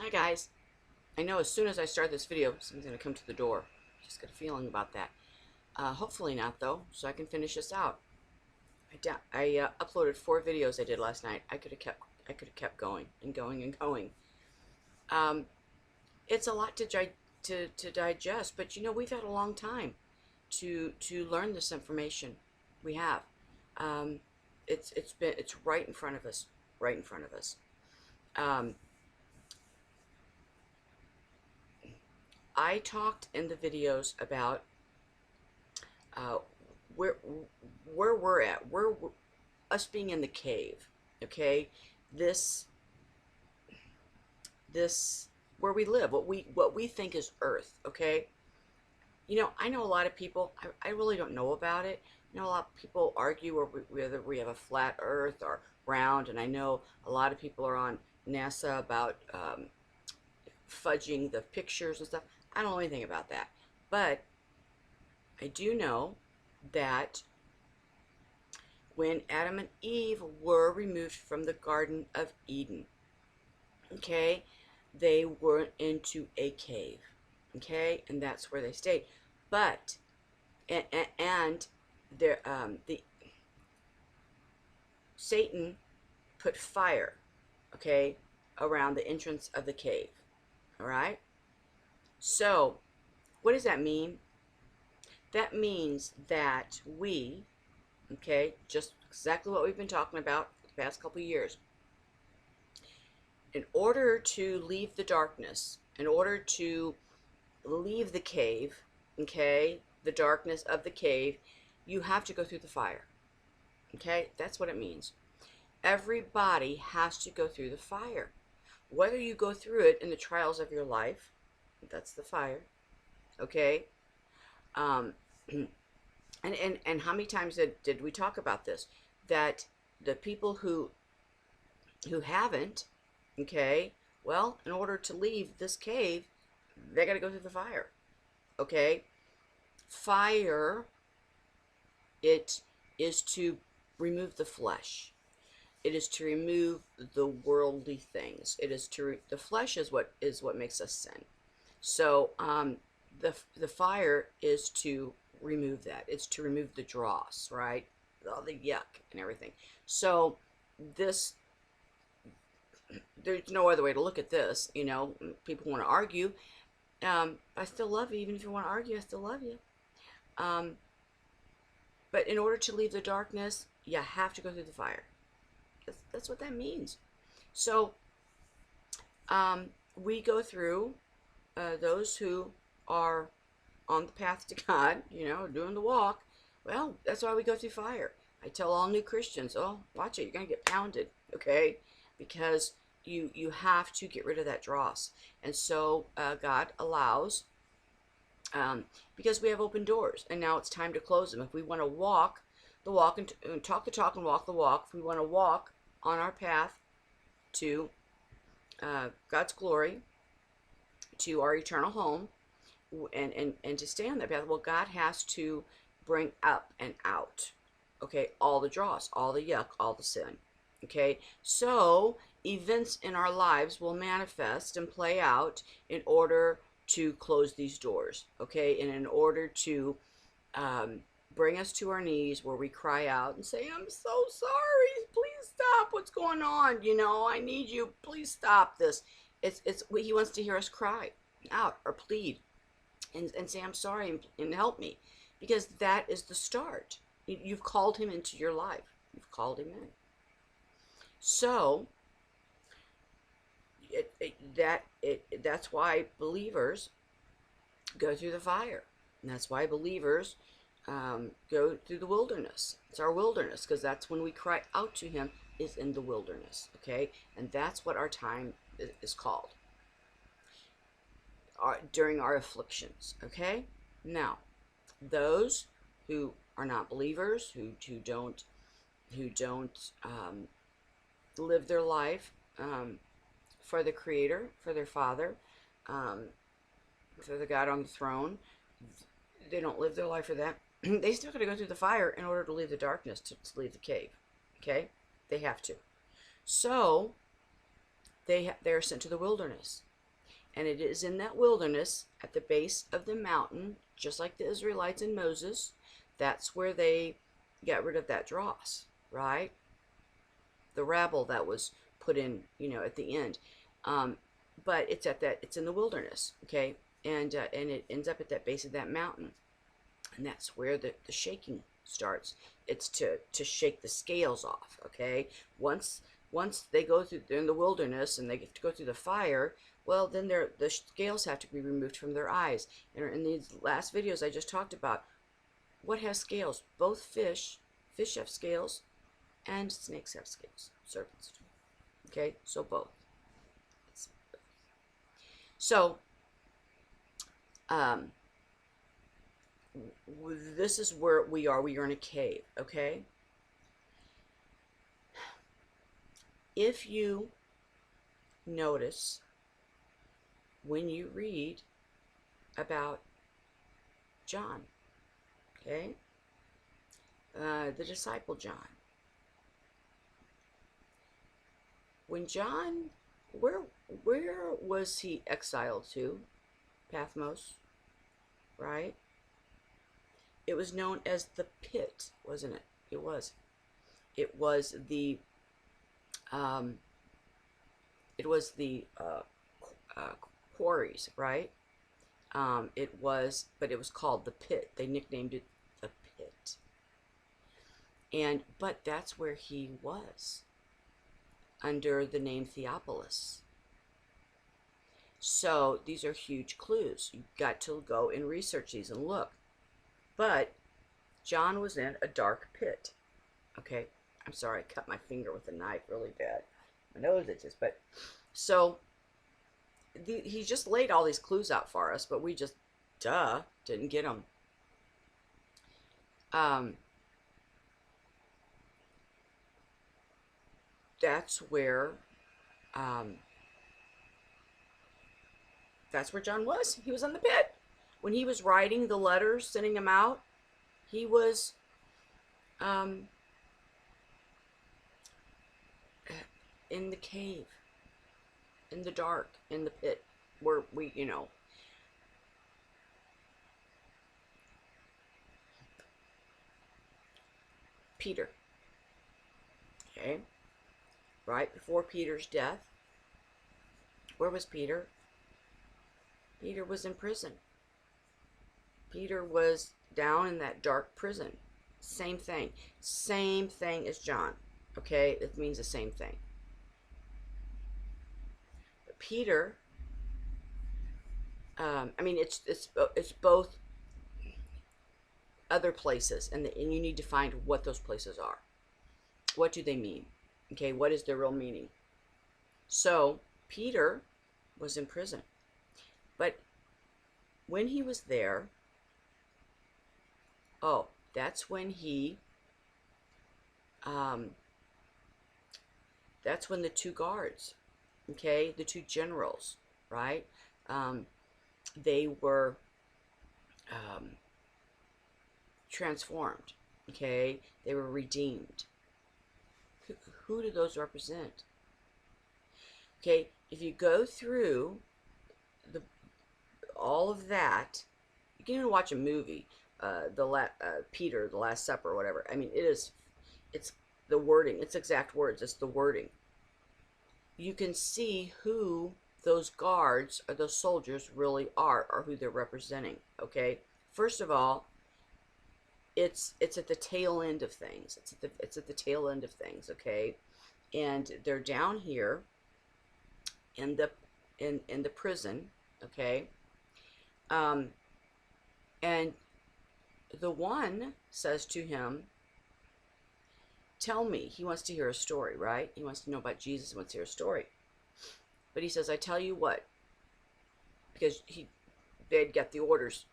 Hi guys. I know as soon as I start this video, someone's going to come to the door. Just got a feeling about that. Hopefully not though, so I can finish this out. I uploaded 4 videos I did last night. I could have kept going and going and going. Um, it's a lot to digest, but you know we've had a long time to learn this information. We have. Um, it's right in front of us, right in front of us. Um, I talked in the videos about uh, where where we're at, where us being in the cave. Okay, this this where we live, what we think is Earth. Okay, you know, I know a lot of people. I really don't know about it. You know, a lot of people argue whether we have a flat Earth or round, and I know a lot of people are on NASA about fudging the pictures and stuff. I don't know anything about that, but I do know that when Adam and Eve were removed from the Garden of Eden, okay, they were into a cave, okay, and that's where they stayed. But and there the Satan put fire, okay, around the entrance of the cave. All right. So what does that mean? That means that we, okay, just exactly what we've been talking about for the past couple of years. In order to leave the darkness, in order to leave the cave, okay, the darkness of the cave, you have to go through the fire. Okay, that's what it means. Everybody has to go through the fire. Whether you go through it in the trials of your life, that's the fire, okay? Um, and how many times did we talk about this? That the people who haven't, okay, well, in order to leave this cave, they got to go through the fire, okay? Fire, it is to remove the flesh. It is to remove the worldly things. It is to the flesh is what makes us sin. So the fire is to remove that. It's to remove the dross, right? All the yuck and everything. So this there's no other way to look at this. You know, people want to argue. I still love you, even if you want to argue. I still love you. Um, but in order to leave the darkness, you have to go through the fire. That's what that means. So we go through those who are on the path to God, you know, doing the walk. Well, that's why we go through fire. I tell all new Christians, oh, watch it, you're gonna get pounded, okay? Because you have to get rid of that dross. And so God allows, because we have open doors, and now it's time to close them. If we want to walk the walk and talk the talk and walk the walk, if we want to walk on our path to God's glory, to our eternal home, and to stay on that path, well, God has to bring up and out, okay, all the dross, all the yuck, all the sin, okay? So events in our lives will manifest and play out in order to close these doors, okay, and in order to bring us to our knees where we cry out and say, I'm so sorry, please stop, what's going on, you know, I need you, please stop this. It's he wants to hear us cry out or plead and say, I'm sorry, and help me, because that is the start. You've called him into your life. You've called him in. So that's why believers go through the fire, and that's why believers go through the wilderness. It's our wilderness, because that's when we cry out to him, is in the wilderness, okay? And that's what our time is called, during our afflictions, okay? Now, those who are not believers, who don't live their life for the Creator, for their Father, for the God on the throne, they don't live their life for that. They still got to go through the fire in order to leave the darkness, to leave the cave, okay? They have to. So they're sent to the wilderness. And it is in that wilderness at the base of the mountain, just like the Israelites and Moses. That's where they got rid of that dross, right? The rabble that was put in, at the end. But it's in the wilderness, okay? And it ends up at that base of that mountain. And that's where the shaking starts. It's to shake the scales off, okay? Once they go through, they're in the wilderness and they get to go through the fire, well, then the scales have to be removed from their eyes. And in these last videos I just talked about, what has scales? Both fish have scales, and snakes have scales. Serpents do. Okay, so both. So, this is where we are. We are in a cave, okay? If you notice when you read about John, okay? The disciple John. When John, where was he exiled to? Patmos, right? It was known as the pit, wasn't it? It was. It was the quarries, right? But it was called the pit. They nicknamed it the pit. But that's where he was, under the name Theophilus. So these are huge clues. You've got to go and research these and look. But John was in a dark pit. Okay, I'm sorry, I cut my finger with a knife really bad. My nose itches. But so he just laid all these clues out for us, but we just didn't get them. That's where John was. He was in the pit. When he was writing the letters, sending them out, he was in the cave, in the dark, in the pit, where Peter, okay, right before Peter's death, where was Peter? Peter was in prison. Peter was down in that dark prison. Same thing as John, okay? It means the same thing. But Peter, it's both other places, and you need to find what those places are. What do they mean? Okay, what is their real meaning? So Peter was in prison, but when he was there, that's when that's when the two guards, okay, the two generals, right, they were transformed, okay, they were redeemed. Who do those represent? Okay, if you go through all of that, you can even watch a movie, Peter, the Last Supper, or whatever. I mean, it's the wording, it's exact words, it's the wording. You can see who those guards or those soldiers really are, or who they're representing, okay? First of all, it's at the tail end of things. It's at the tail end of things, okay? And they're down here in the prison, okay? And the one says to him, tell me. He wants to hear a story, right? He wants to know about Jesus. He wants to hear a story. But he says, I tell you what, because they'd got the orders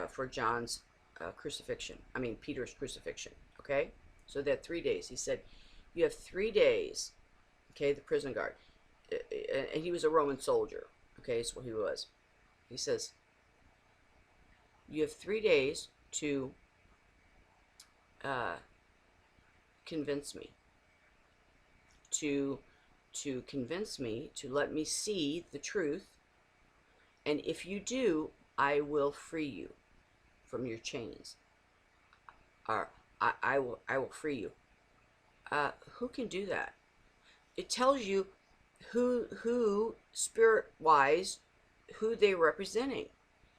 for John's crucifixion. I mean, Peter's crucifixion, okay? So they had 3 days. He said, you have 3 days, okay, the prison guard. And he was a Roman soldier, okay, that's what he was. He says, you have 3 days to convince me, to convince me, to let me see the truth And if you do, I will free you from your chains. Or I will free you. Who can do that? It tells you who spirit wise, who they're representing,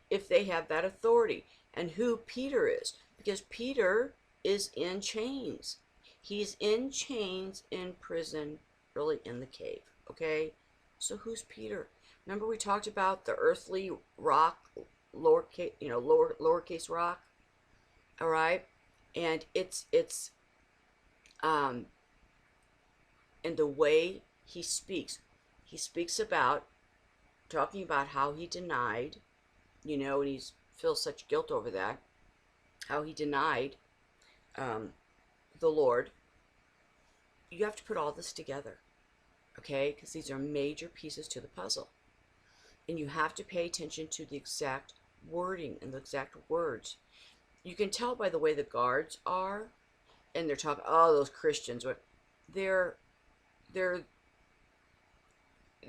if they have that authority, and who Peter is, because Peter is in chains. He's in chains in prison, really in the cave. Okay, so who's Peter? Remember we talked about the earthly rock, lowercase, lowercase rock. All right, and it's um and the way he speaks about talking about how he denied, and he feels such guilt over that, how he denied um, the Lord. You have to put all this together, okay? Because these are major pieces to the puzzle. And you have to pay attention to the exact wording and the exact words. You can tell by the way the guards are, and they're talking, oh, those Christians, what they're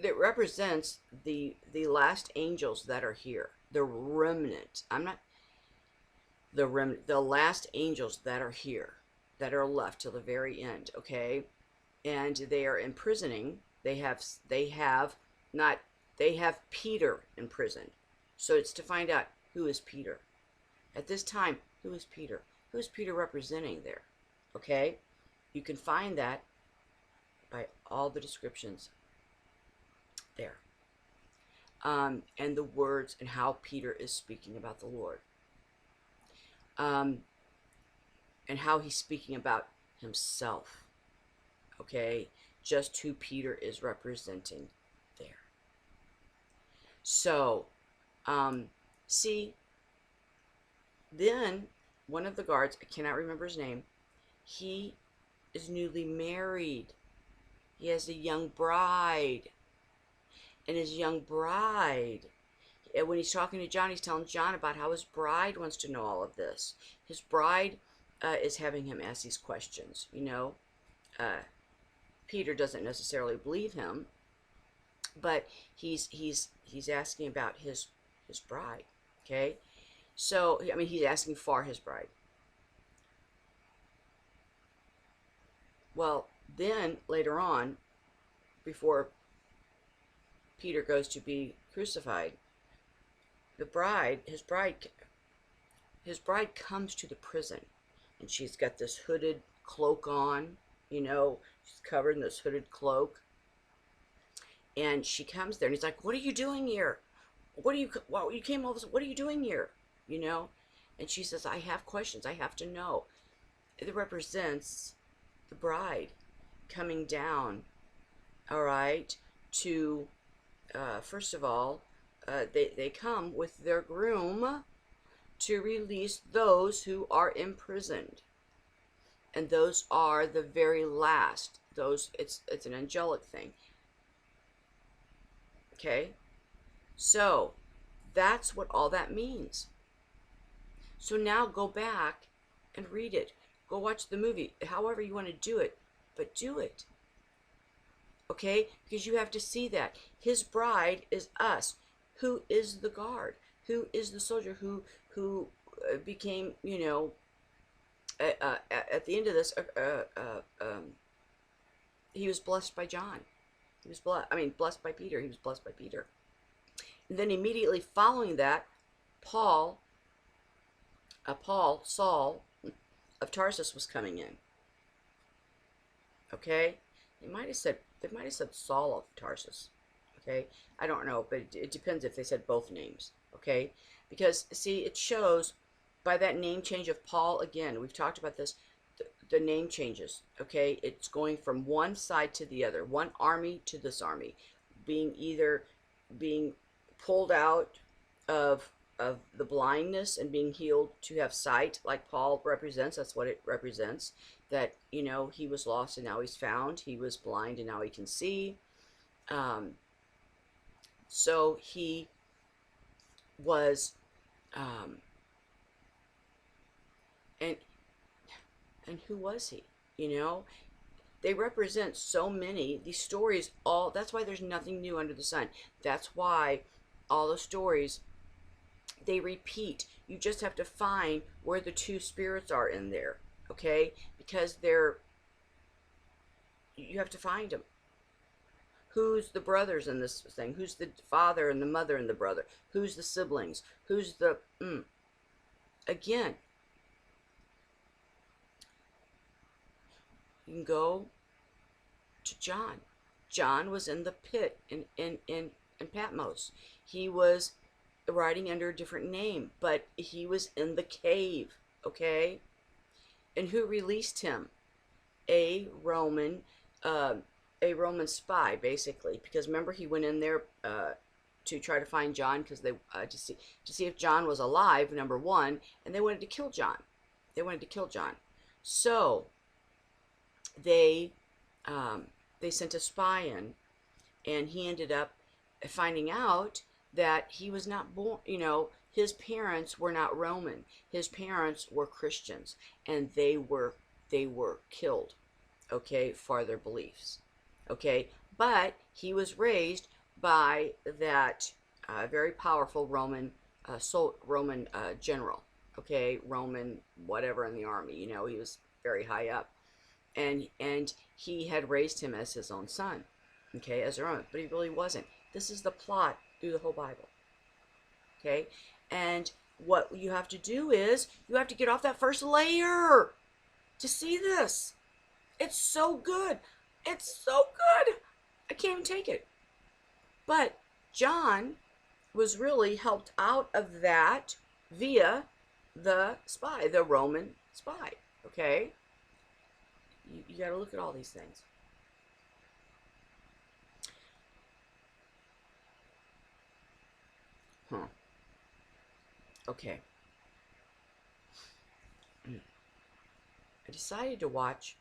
that represents the last angels that are here, the remnant. I'm not the remnant, the last angels that are here, that are left till the very end. Okay, and they are imprisoning. They have not. They have Peter in prison, so it's to find out who is Peter at this time. Who is Peter? Who is Peter representing there? Okay, you can find that by all the descriptions there. And the words and how Peter is speaking about the Lord. And how he's speaking about himself. Okay? Just who Peter is representing there. So, see, then one of the guards, I cannot remember his name, he is newly married. He has a young bride. And his young bride, when he's talking to John, he's telling John about how his bride wants to know all of this. His bride is having him ask these questions. Peter doesn't necessarily believe him, but he's asking about his bride. Okay, so I mean he's asking for his bride. Well, then later on, before Peter goes to be crucified, his bride comes to the prison, and she's got this hooded cloak on, she's covered in this hooded cloak, and she comes there, and he's like, "What are you doing here? You came all this, what are you doing here?" And she says, "I have questions, I have to know." It represents the bride coming down, all right, to first of all, they come with their groom to release those who are imprisoned, and those are the very last. It's an angelic thing. Okay, so that's what all that means. So now go back and read it. Go watch the movie, however you want to do it, but do it. Okay, because you have to see that his bride is us. Who is the guard? Who is the soldier who became, at the end of this, he was blessed by John. He was blessed by Peter. He was blessed by Peter. And then immediately following that, Saul of Tarsus was coming in. Okay, they might have said Saul of Tarsus. Okay, I don't know, but it depends if they said both names. Okay, because see, it shows by that name change of Paul. Again, we've talked about this. The name changes. Okay, it's going from one side to the other, one army to this army, being pulled out of the blindness and being healed to have sight, like Paul represents. That's what it represents. That he was lost and now he's found. He was blind and now he can see. So he was, and who was he? They represent so many. These stories all. That's why there's nothing new under the sun. That's why all the stories, they repeat. You just have to find where the two spirits are in there, okay? Because you have to find them. Who's the brothers in this thing? Who's the father and the mother and the brother? Who's the siblings? Who's the again, you can go to John. John was in the pit in Patmos. He was writing under a different name, but he was in the cave, okay? And who released him? A Roman uh, a Roman spy, basically, because remember he went in there to try to find John, because they to see if John was alive, number one, and they wanted to kill John. They wanted to kill John, so they they sent a spy in, and he ended up finding out that he was not born. You know, his parents were not Roman. His parents were Christians, and they were killed, okay, for their beliefs, okay. But he was raised by that very powerful Roman general, okay, Roman whatever in the army. You know, he was very high up, and he had raised him as his own son, okay, as their own. But he really wasn't. This is the plot through the whole Bible, okay. And what you have to do is you have to get off that first layer to see this. It's so good. It's so good. I can't even take it. But John was really helped out of that via the spy, the Roman spy. Okay? You got to look at all these things. Huh. Okay. I decided to watch.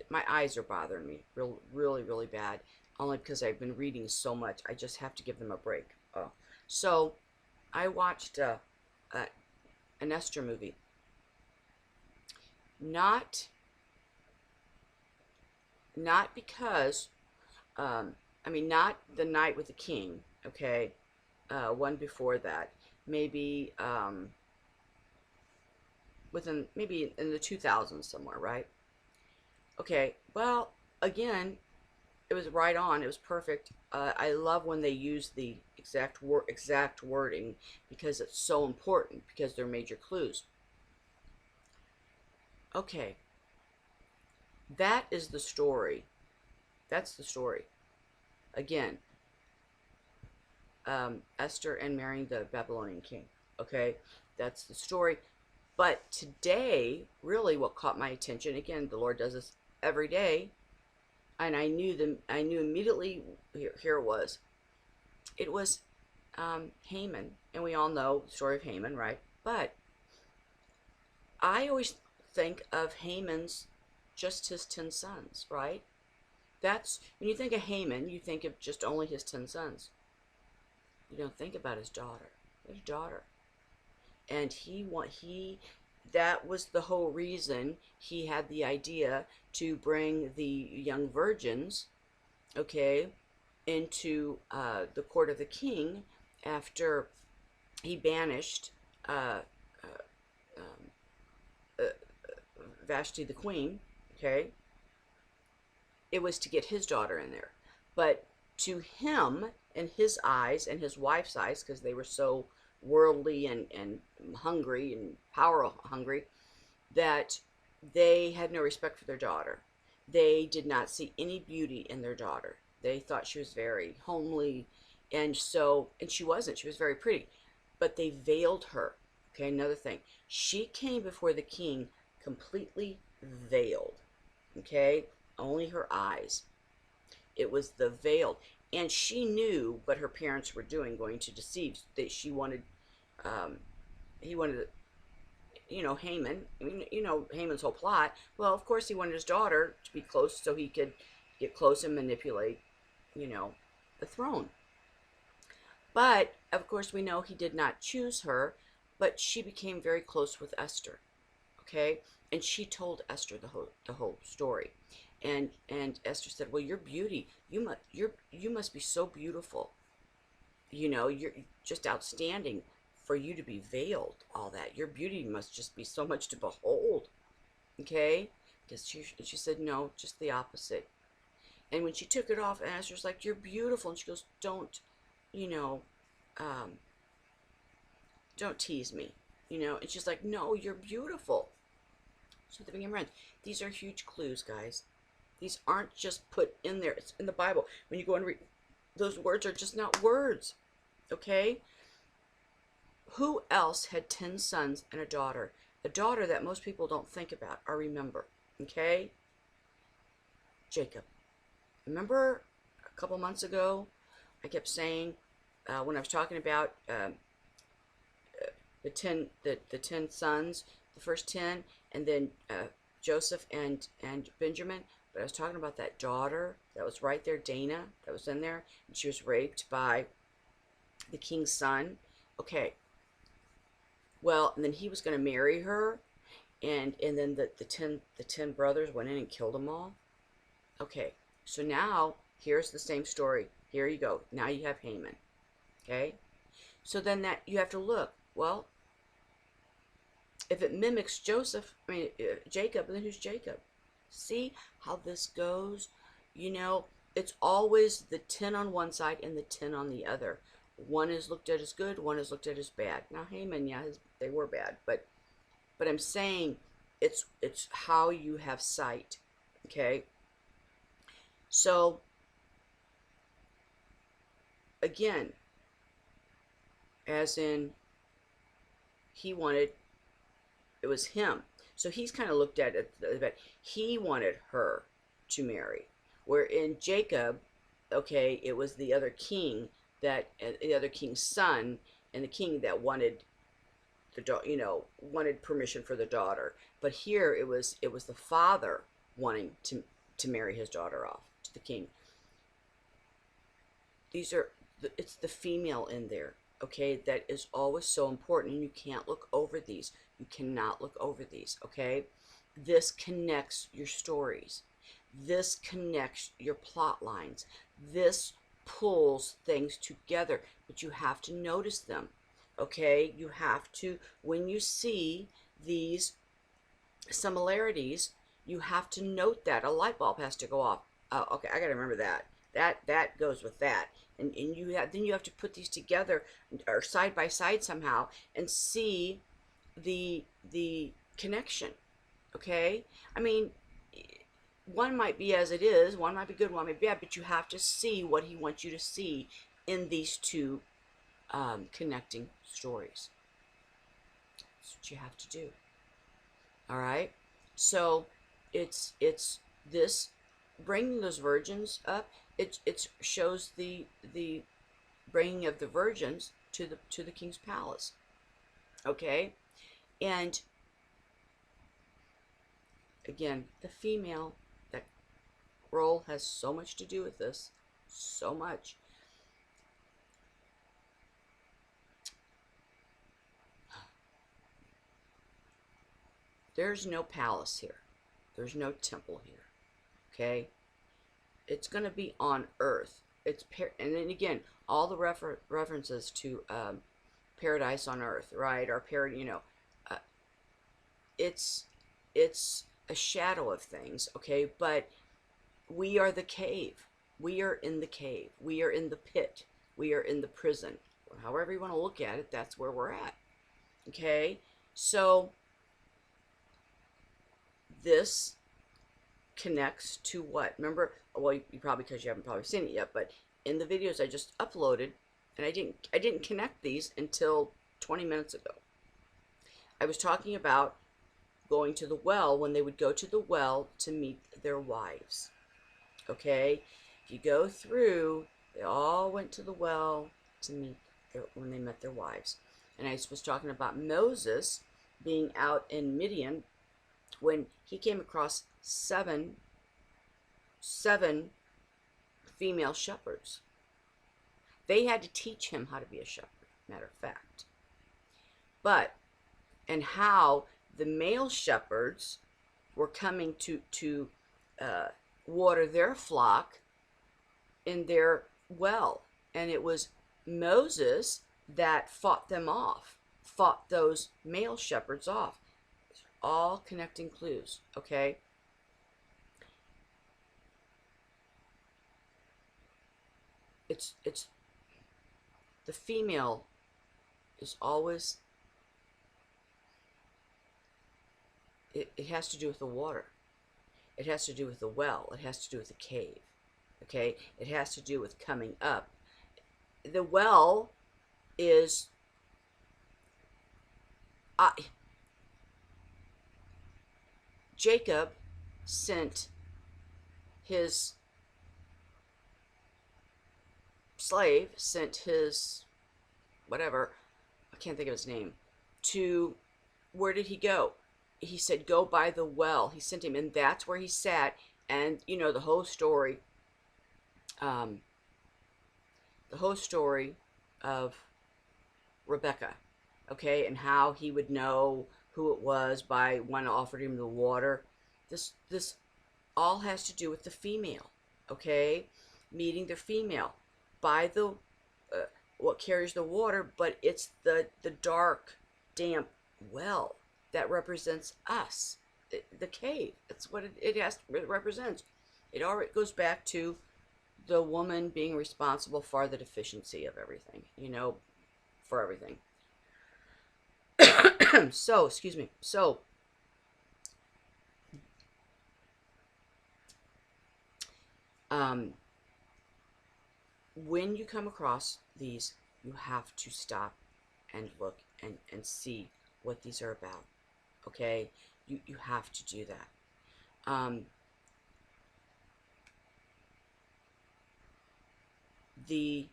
My eyes are bothering me really, really bad. Only because I've been reading so much. I just have to give them a break. Oh. So, I watched an Esther movie. Not because, I mean, not The Night with the King, okay? One before that. Maybe, maybe in the 2000s somewhere, right? Okay, well, again, it was right on. It was perfect. I love when they use the exact wording, because it's so important, because they're major clues. Okay, that is the story. That's the story. Again, Esther and marrying the Babylonian king. Okay, that's the story. But today, really, what caught my attention, again, the Lord does this every day, and I knew immediately. Here it was. It was Haman, and we all know the story of Haman, right? But I always think of Haman's just his 10 sons, right? That's when you think of Haman, you think of just only his 10 sons. You don't think about his daughter. His daughter, and that was the whole reason he had the idea to bring the young virgins, okay, into the court of the king after he banished Vashti the queen, okay. It was to get his daughter in there. But to him, in his eyes and his wife's eyes, because they were so worldly and hungry and power hungry, that they had no respect for their daughter. They did not see any beauty in their daughter. They thought she was very homely, and she wasn't. She was very pretty, but they veiled her. Okay, another thing. She came before the king completely veiled. Okay, only her eyes. It was the veil, and she knew what her parents were doing, going to deceive. That he wanted, Haman. I mean, Haman's whole plot. Well, of course, he wanted his daughter to be close, so he could get close and manipulate, the throne. But of course, we know he did not choose her. But she became very close with Esther. Okay, and she told Esther the whole story. And Esther said, "Well, your beauty, you must be so beautiful." you know, you're just outstanding for you to be veiled, all that. Your beauty must just be so much to behold, okay? Because she said, no, just the opposite. And when she took it off, Esther's like, you're beautiful. And she goes, don't, you know, um, don't tease me, you know? And she's like, no, you're beautiful. So they became friends. These are huge clues, guys. These aren't just put in there. It's in the Bible. When you go and read, those words are just not words, okay? Who else had 10 sons and a daughter? A daughter that most people don't think about or remember, okay? Jacob. Remember a couple months ago, I kept saying, when I was talking about the 10 sons, the first 10, and then Joseph and Benjamin, but I was talking about that daughter that was right there, Dana, that was in there, and she was raped by the king's son. Okay. Well, and then he was going to marry her, and then the 10 brothers went in and killed them all. Okay. So now here's the same story. Here you go. Now you have Haman. Okay? So then that you have to look. Well, if it mimics Jacob, then who's Jacob? See how this goes? You know, it's always the 10 on one side and the 10 on the other. One is looked at as good, one is looked at as bad. Now Haman, yeah, they were bad, but I'm saying it's how you have sight. Okay? So again, as in it was him. So he's kind of looked at it, but he wanted her to marry. Where in Jacob, okay, it was the other king the other king's son, and the king that wanted wanted permission for the daughter. But here it was the father wanting to marry his daughter off to the king. It's the female in there, okay, that is always so important, and you can't look over these. You cannot look over these, okay? This connects your stories. This connects your plot lines. This pulls things together, but you have to notice them, okay? You have to, when you see these similarities, you have to note that. A light bulb has to go off. Okay, I gotta remember that. That goes with that. And then you have to put these together or side by side somehow and see the connection. Okay? I mean, one might be as it is, one might be good, one might be bad, but you have to see what he wants you to see in these two connecting stories. That's what you have to do. All right? So it's this bringing those virgins up. It shows the bringing of the virgins to the king's palace. Okay? And again, the female, that role has so much to do with this. So much. There's no palace here. There's no temple here. Okay? It's going to be on earth. And then again, all the references to paradise on earth, right? Or it's a shadow of things, okay? But we are the cave. We are in the cave. We are in the pit. We are in the prison. However you want to look at it, that's where we're at. Okay? So this connects to what? Remember, well, you probably, because you haven't probably seen it yet, but in the videos I just uploaded, and I didn't connect these until 20 minutes ago. I was talking about going to the well, when they would go to the well to meet their wives. Okay? If you go through, they all went to the well to meet when they met their wives. And I was talking about Moses being out in Midian when he came across seven female shepherds. They had to teach him how to be a shepherd, matter of fact. And how the male shepherds were coming to water their flock in their well. And it was Moses that fought them off, fought those male shepherds off. All connecting clues, okay? It's the female is always, it has to do with the water. It has to do with the well. It has to do with the cave. Okay? It has to do with coming up. The well is uh, Jacob sent his slave, sent his whatever, I can't think of his name, to, where did he go? He said, go by the well. He sent him, and that's where he sat. And you know the whole story, um, the whole story of Rebecca, okay, and how he would know who it was by one offered him the water. This all has to do with the female, okay, meeting the female by the what carries the water, but it's the dark, damp well that represents us, the cave. That's what it represents. It already goes back to the woman being responsible for the deficiency of everything, you know, for everything. So, excuse me. So, um, when you come across these, you have to stop and look and see what these are about. Okay? You have to do that. The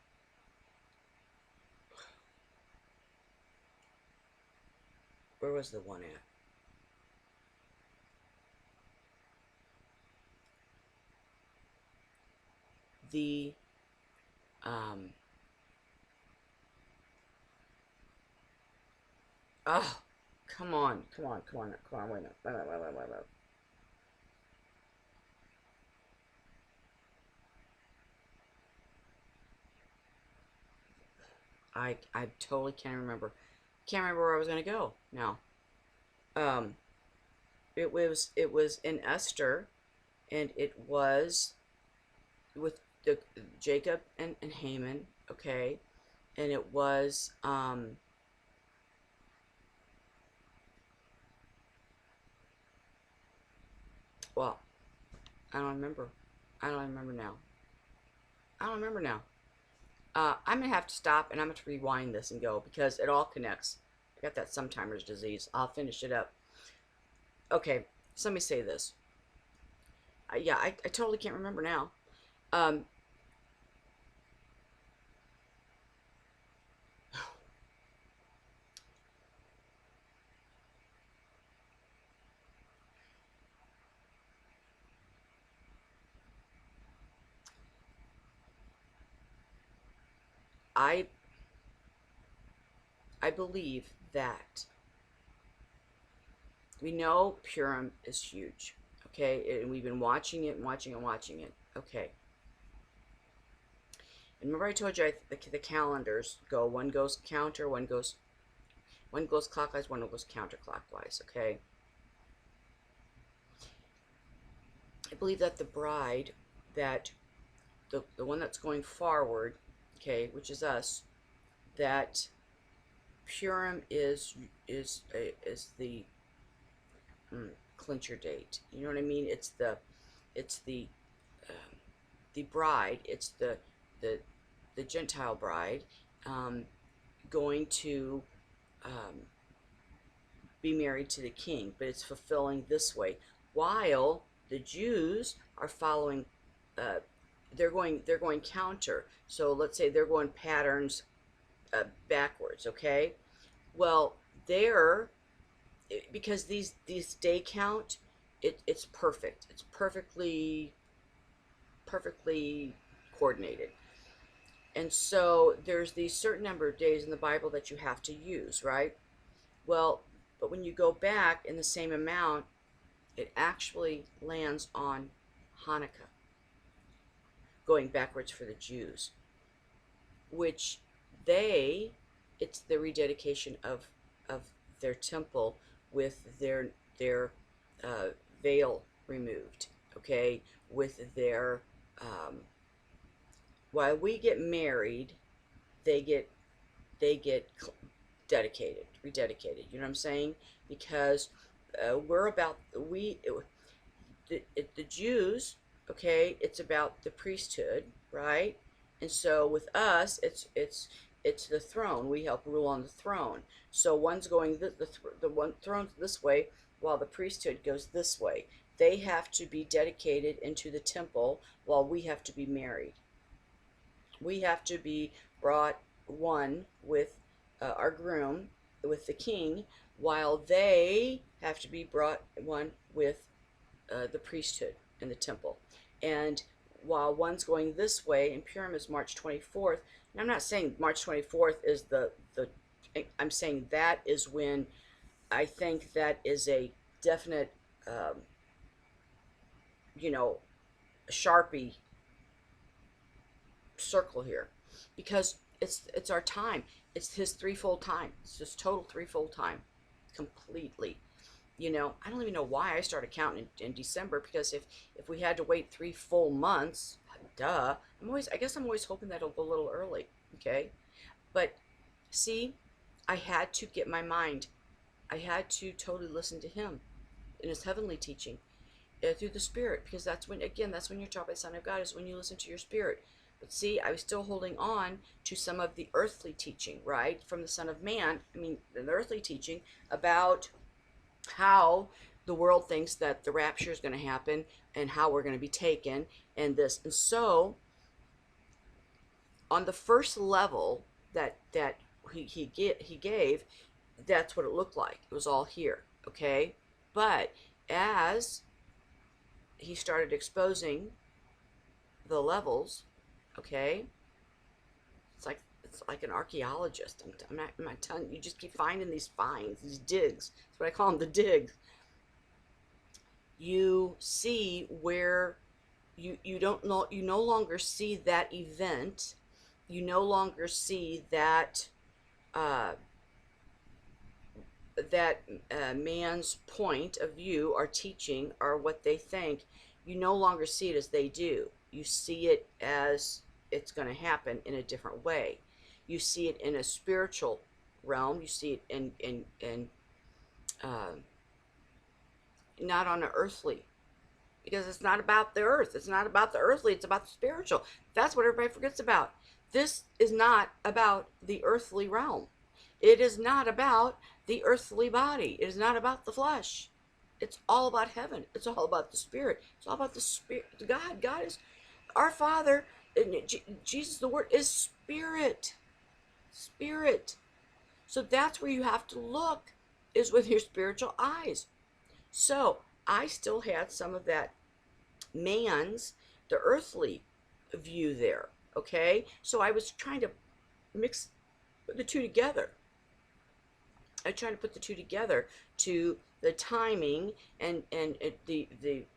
Where was the one at? The um oh, come on, come on, come on, come on, wait a minute, wait. I totally can't remember. Can't remember where I was gonna go now. Um, it was in Esther, and it was with the Jacob and Haman, okay, and it was well, I don't remember. I don't remember now. I don't remember now. I'm gonna have to stop and I'm gonna rewind this and go because it all connects. I got that sometimer's disease. I'll finish it up. Okay, so let me say this. Yeah, I totally can't remember now. Um, I I believe that we know Purim is huge, okay, and we've been watching it and watching and watching it, okay. And remember I told you the calendars go, one goes counter, one goes clockwise, one goes counterclockwise, okay. I believe that the bride, that the one that's going forward, okay, which is us, that Purim is the clincher date. You know what I mean? It's um, the bride. It's the the Gentile bride going to um, be married to the king, but it's fulfilling this way. While the Jews are following, uh, they're going counter. So let's say they're going patterns backwards. Okay, well they're, because these day count, it's perfect. It's perfectly coordinated. And so there's these certain number of days in the Bible that you have to use, right? Well, but when you go back in the same amount, it actually lands on Hanukkah, going backwards for the Jews, which they, it's the rededication of their temple with their uh, veil removed, okay, with their while we get married, they get they get dedicated, rededicated. You know what I'm saying? Because we're about the Jews, okay, it's about the priesthood, right? And so with us, it's the throne. We help rule on the throne. So one's going the one throne's this way, while the priesthood goes this way. They have to be dedicated into the temple, while we have to be married. We have to be brought one with our groom, with the king, while they have to be brought one with the priesthood in the temple. And while one's going this way, and Purim is March 24th, and I'm not saying March 24th is I'm saying that is when I think that is a definite, um, you know, Sharpie circle here, because it's our time. It's his threefold time. It's just total threefold time, completely. I don't even know why I started counting in December, because if we had to wait 3 full months, duh. I guess I'm always hoping that it'll go a little early, okay? But see, I had to get my mind. I had to totally listen to him in his heavenly teaching through the Spirit, because that's when you're taught by the Son of God, is when you listen to your spirit. But see, I was still holding on to some of the earthly teaching, right, from the Son of Man. I mean, the earthly teaching about how the world thinks that the rapture is going to happen, and how we're going to be taken, and this. And so on the first level that he gave, that's what it looked like. It was all here, okay? But as he started exposing the levels, okay, it's like an archaeologist. I'm not telling you, just keep finding these finds, these digs. That's what I call them, the digs. You see where you don't know, you no longer see that event. You no longer see that uh, man's point of view or teaching or what they think. You no longer see it as they do. You see it as it's going to happen in a different way. You see it in a spiritual realm. You see it in uh, not on an earthly, because it's not about the earth. It's not about the earthly. It's about the spiritual. That's what everybody forgets about. This is not about the earthly realm. It is not about the earthly body. It is not about the flesh. It's all about heaven. It's all about the spirit. It's all about the spirit. God is our Father. Jesus, the Word, is spirit. Spirit. So that's where you have to look, is with your spiritual eyes. So I still had some of that the earthly view there, okay? So I was trying to mix the two together. I tried to put the two together to the timing and the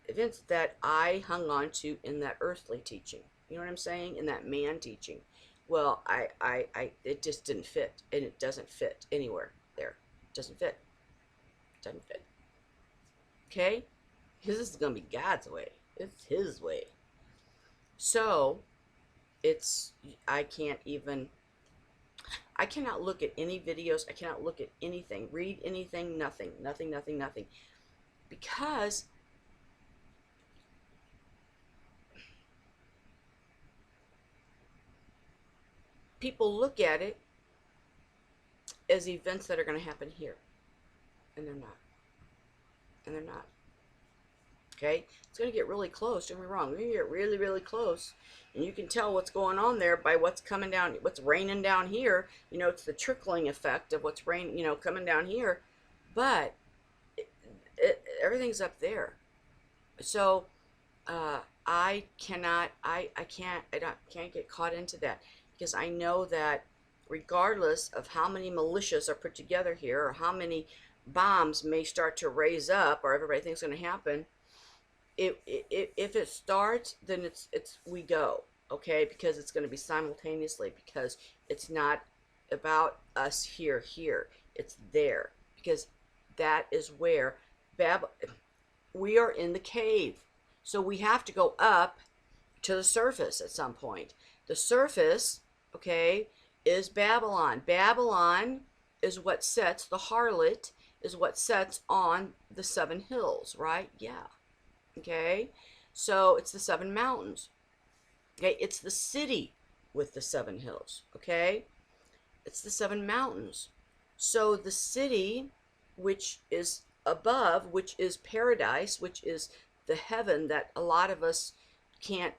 events that I hung on to in that earthly teaching. You know what I'm saying? In that man teaching. Well, it just didn't fit, and it doesn't fit anywhere there. It doesn't fit. It doesn't fit. Okay? Because this is going to be God's way. It's his way. So, I cannot look at any videos. I cannot look at anything, read anything, nothing, because people look at it as events that are going to happen here, and they're not. And they're not. Okay? It's going to get really close. Don't get me wrong. We're going to get really, really close. And you can tell what's going on there by what's coming down, what's raining down here. It's the trickling effect of what's coming down here. But everything's up there. So I can't get caught into that, because I know that regardless of how many militias are put together here, or how many bombs may start to raise up, or everybody thinks going to happen, if it starts, then we go, okay, because it's going to be simultaneously, because it's not about us here. It's there, because that is where we are in the cave. So we have to go up to the surface at some point. The surface, okay, is Babylon. Babylon is what sets, the harlot is what sets on the 7 hills, right? Yeah. Okay. So it's the 7 mountains. Okay. It's the city with the 7 hills. Okay. It's the 7 mountains. So the city, which is above, which is paradise, which is the heaven that a lot of us can't,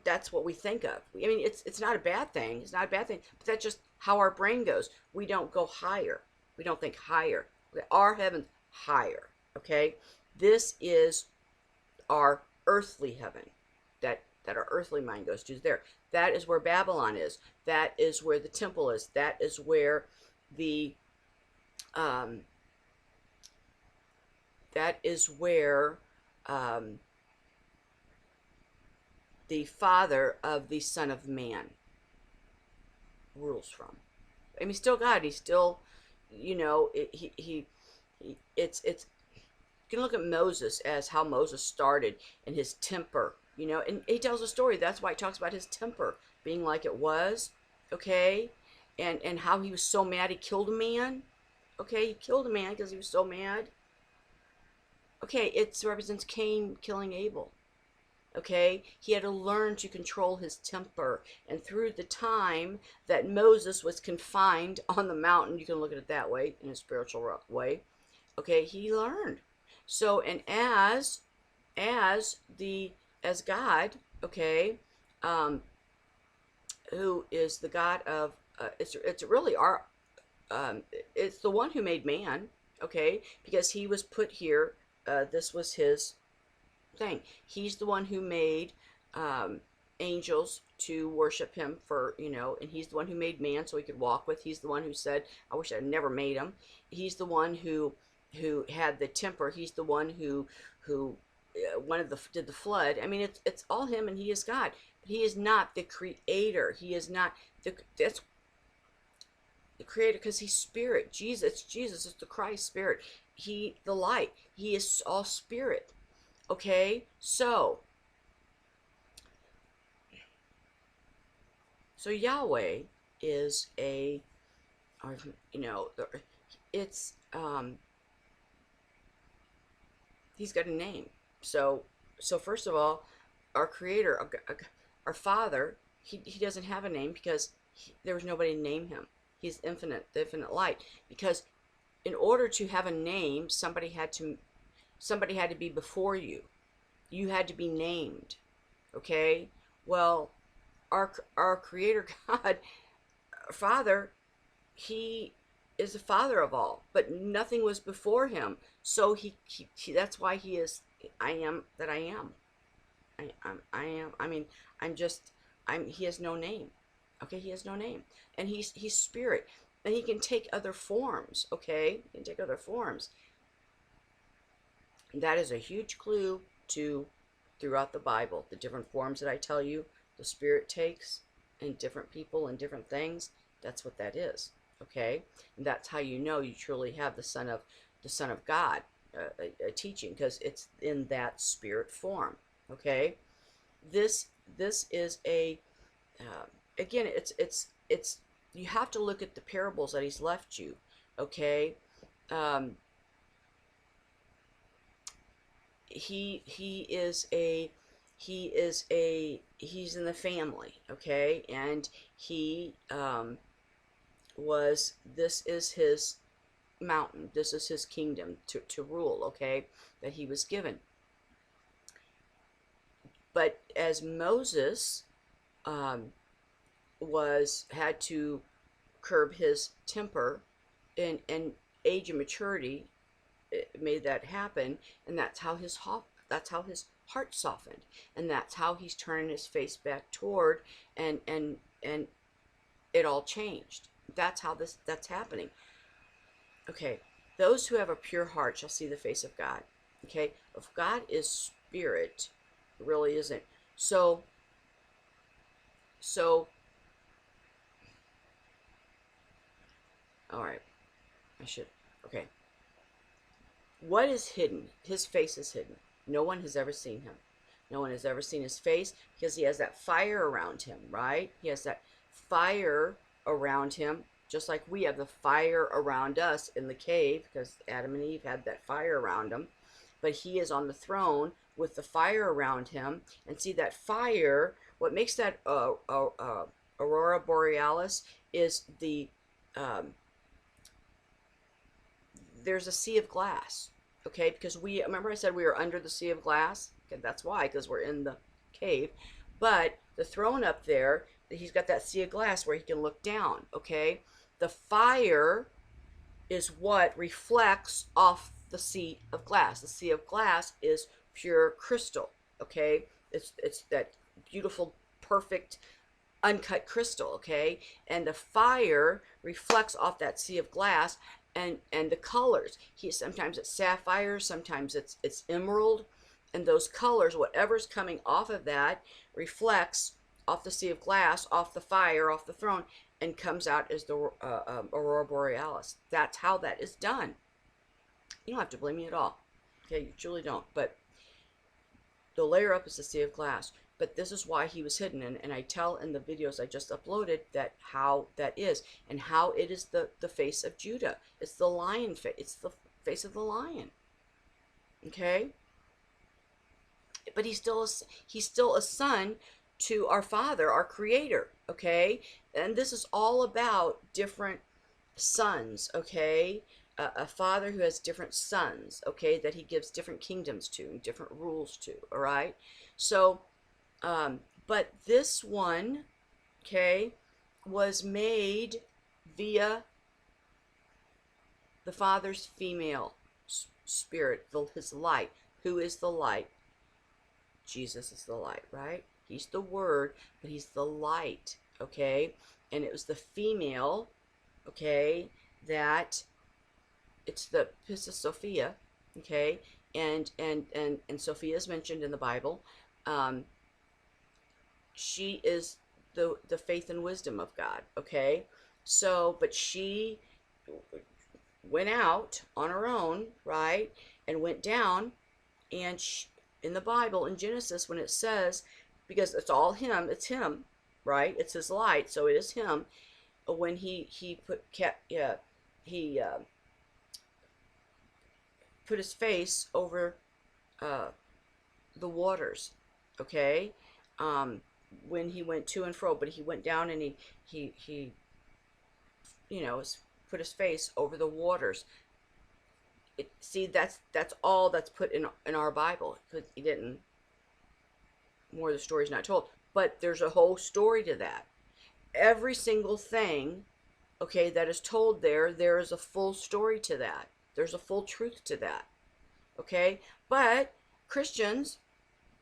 that's what we think of. I mean, it's not a bad thing. It's not a bad thing, but that's just how our brain goes. We don't go higher. We don't think higher. Okay? Our heaven's higher. Okay. This is our earthly heaven that our earthly mind goes to, is there. That is where Babylon is. That is where the temple is. That is where the um, that is where the father of the Son of Man rules from. I mean, he's still God. He's still, it's you can look at Moses as how Moses started and his temper, and he tells a story. That's why he talks about his temper being like it was, okay, and how he was so mad he killed a man, okay, he killed a man because he was so mad, okay. It represents Cain killing Abel, okay. He had to learn to control his temper, and through the time that Moses was confined on the mountain, you can look at it that way, in a spiritual way, okay, he learned. So, and as God, okay, who is the God of it's really our it's the one who made man, okay, because he was put here. This was his thing. He's the one who made angels to worship him for, and he's the one who made man so he could walk with. He's the one who said, I wish I'd never made him. He's the one who had the temper. He's the one who did the flood. I mean, it's all him, and he is God. But he is not the creator. He is not that's the creator, because he's spirit. Jesus is the Christ spirit. He, the light. He is all spirit. Okay, so Yahweh is it's he's got a name. So first of all, our creator, our father, he doesn't have a name because there was nobody to name him. He's infinite, the infinite light. Because in order to have a name, somebody had to be before you. You had to be named. Okay? Well, our creator God, Father, he is the father of all, but nothing was before him. So he that's why he is I am that I am. I am. I mean, he has no name. Okay, he has no name. And he's spirit. And he can take other forms, okay? He can take other forms. That is a huge clue to throughout the Bible. The different forms that I tell you, the spirit takes, and different people and different things. That's what that is, okay? And that's how you know you truly have the Son of God teaching, because it's in that spirit form, okay? This is a again, it's you have to look at the parables that he's left you, okay? He's in the family, okay, and this is his mountain, this is his kingdom to rule, okay, that he was given. But as Moses had to curb his temper, and age and maturity, it made that happen, and that's how his heart softened, and that's how he's turning his face back toward, and it all changed. That's how that's happening. Okay, those who have a pure heart shall see the face of God. Okay, if God is spirit, it really isn't. So All right. I should. Okay. What is hidden? His face is hidden. No one has ever seen him. No one has ever seen his face because he has that fire around him, right? He has that fire around him, just like we have the fire around us in the cave because Adam and Eve had that fire around them. But he is on the throne with the fire around him. And see that fire, what makes that aurora borealis is um, there's a sea of glass, okay? Because we, remember I said we were under the sea of glass? Okay, that's why, because we're in the cave. But the throne up there, he's got that sea of glass where he can look down, okay? The fire is what reflects off the sea of glass. The sea of glass is pure crystal, okay? It's that beautiful, perfect, uncut crystal, okay? And the fire reflects off that sea of glass, and the colors. Sometimes it's sapphire, sometimes it's emerald, and those colors, whatever's coming off of that, reflects off the sea of glass, off the fire, off the throne, and comes out as the aurora borealis. That's how that is done. You don't have to blame me at all. Okay, you truly don't. But the layer up is the sea of glass. But this is why he was hidden, and I tell in the videos I just uploaded that how that is, and how it is the face of Judah. It's the lion face. It's the face of the lion. Okay. But he's still a son to our Father, our Creator. Okay, and this is all about different sons. Okay. A father who has different sons, okay, that he gives different kingdoms to and different rules to, all right? So, but this one, okay, was made via the Father's female spirit, his light. Who is the light? Jesus is the light, right? He's the Word, but he's the light, okay? And it was the female, okay, that it's the Pistis Sophia, okay, and Sophia is mentioned in the Bible. She is the faith and wisdom of God, okay. So, but she went out on her own, right, and went down, and in the Bible, in Genesis, when it says, because it's all him, it's him, right? It's his light, so it is him. When he put his face over the waters, okay, when he went to and fro, but he went down and he put his face over the waters. See, that's all that's put in our Bible. He didn't, more of the story's not told, but there's a whole story to that. Every single thing, okay, that is told there is a full story to that. There's a full truth to that, okay? But Christians,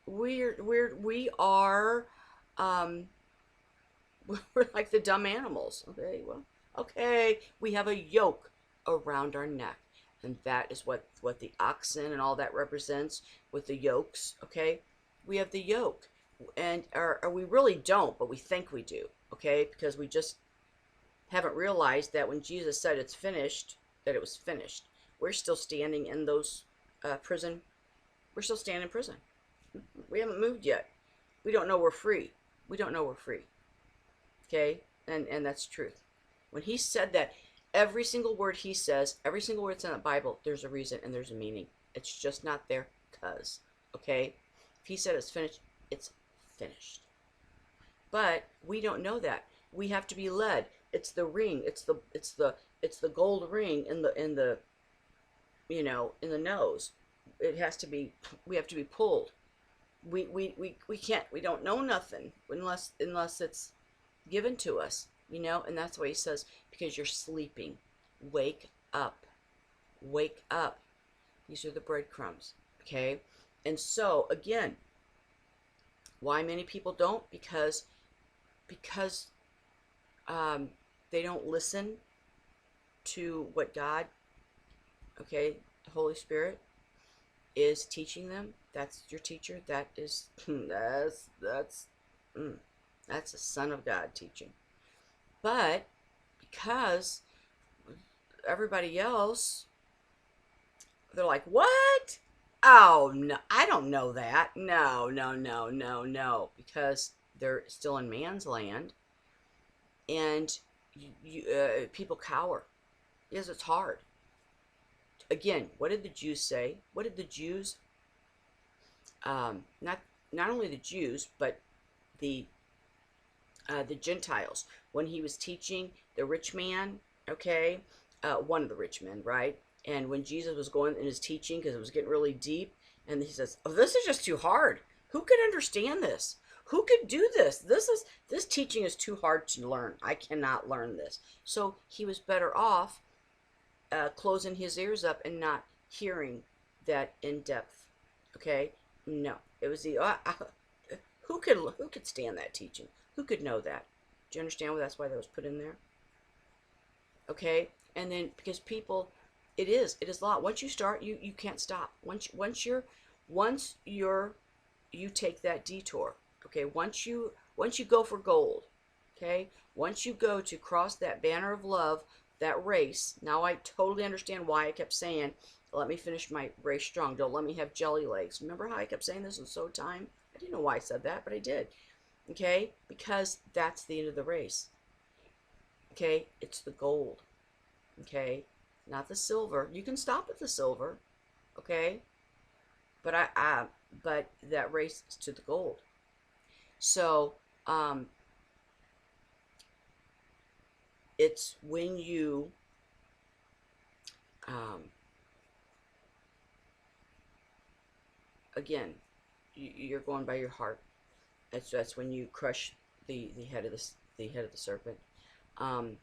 we are we're like the dumb animals. Okay, well, okay, we have a yoke around our neck, and that is what the oxen and all that represents with the yokes. Okay, we have the yoke, and or we really don't, but we think we do. Okay, because we just haven't realized that when Jesus said it's finished, that it was finished. We're still standing in those prison. We're still standing in prison. We haven't moved yet. We don't know we're free. We don't know we're free. Okay, and that's truth. When he said that, every single word he says, every single word that's in the Bible, there's a reason and there's a meaning. It's just not there because. Okay, if he said it's finished, it's finished. But we don't know that. We have to be led. It's the ring. It's the gold ring in the in the nose. It has to be. We have to be pulled. We can't. We don't know nothing unless it's given to us. And that's why he says, because you're sleeping, wake up, wake up. These are the breadcrumbs. Okay, and so again, why many people don't? Because they don't listen to what God, okay, the Holy Spirit is teaching them. That's your teacher. That is that's the Son of God teaching. But because everybody else, they're like, what? Oh, no, I don't know that. No, no, no, no, no. Because they're still in man's land, and people cower because it's hard. Again, what did the Jews say? What did the Jews, not only the Jews, but the the Gentiles, when he was teaching the rich man, okay, one of the rich men, right? And when Jesus was going in his teaching, because it was getting really deep, and he says, "Oh, this is just too hard. Who could understand this? Who could do this? This teaching is too hard to learn. I cannot learn this." So he was better off closing his ears up and not hearing that in depth. Okay, no, it was the who could stand that teaching? Who could know that? Do you understand why that's why that was put in there? Okay, and then because people, it is a lot. Once you start, you can't stop. Once you take that detour. Okay, once you go for gold. Okay, once you go to cross that banner of love, that race. Now I totally understand why I kept saying, "Let me finish my race strong. Don't let me have jelly legs." Remember how I kept saying this in so time? I didn't know why I said that, but I did. Okay, because that's the end of the race. Okay, it's the gold. Okay, not the silver. You can stop at the silver. Okay, but but that race is to the gold. So it's when you um, again, you're going by your heart. That's when you crush the head of the head of the serpent. Um,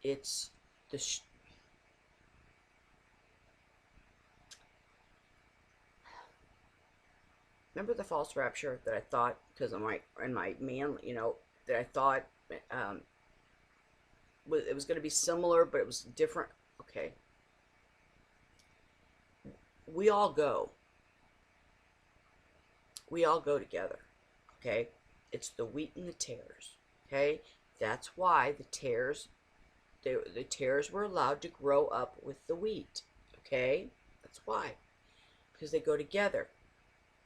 it's the remember the false rapture that I thought, because of my in my man, that I thought um, it was going to be similar, but it was different. Okay, we all go. We all go together. Okay, it's the wheat and the tares. Okay, that's why the tares were allowed to grow up with the wheat. Okay, that's why, because they go together.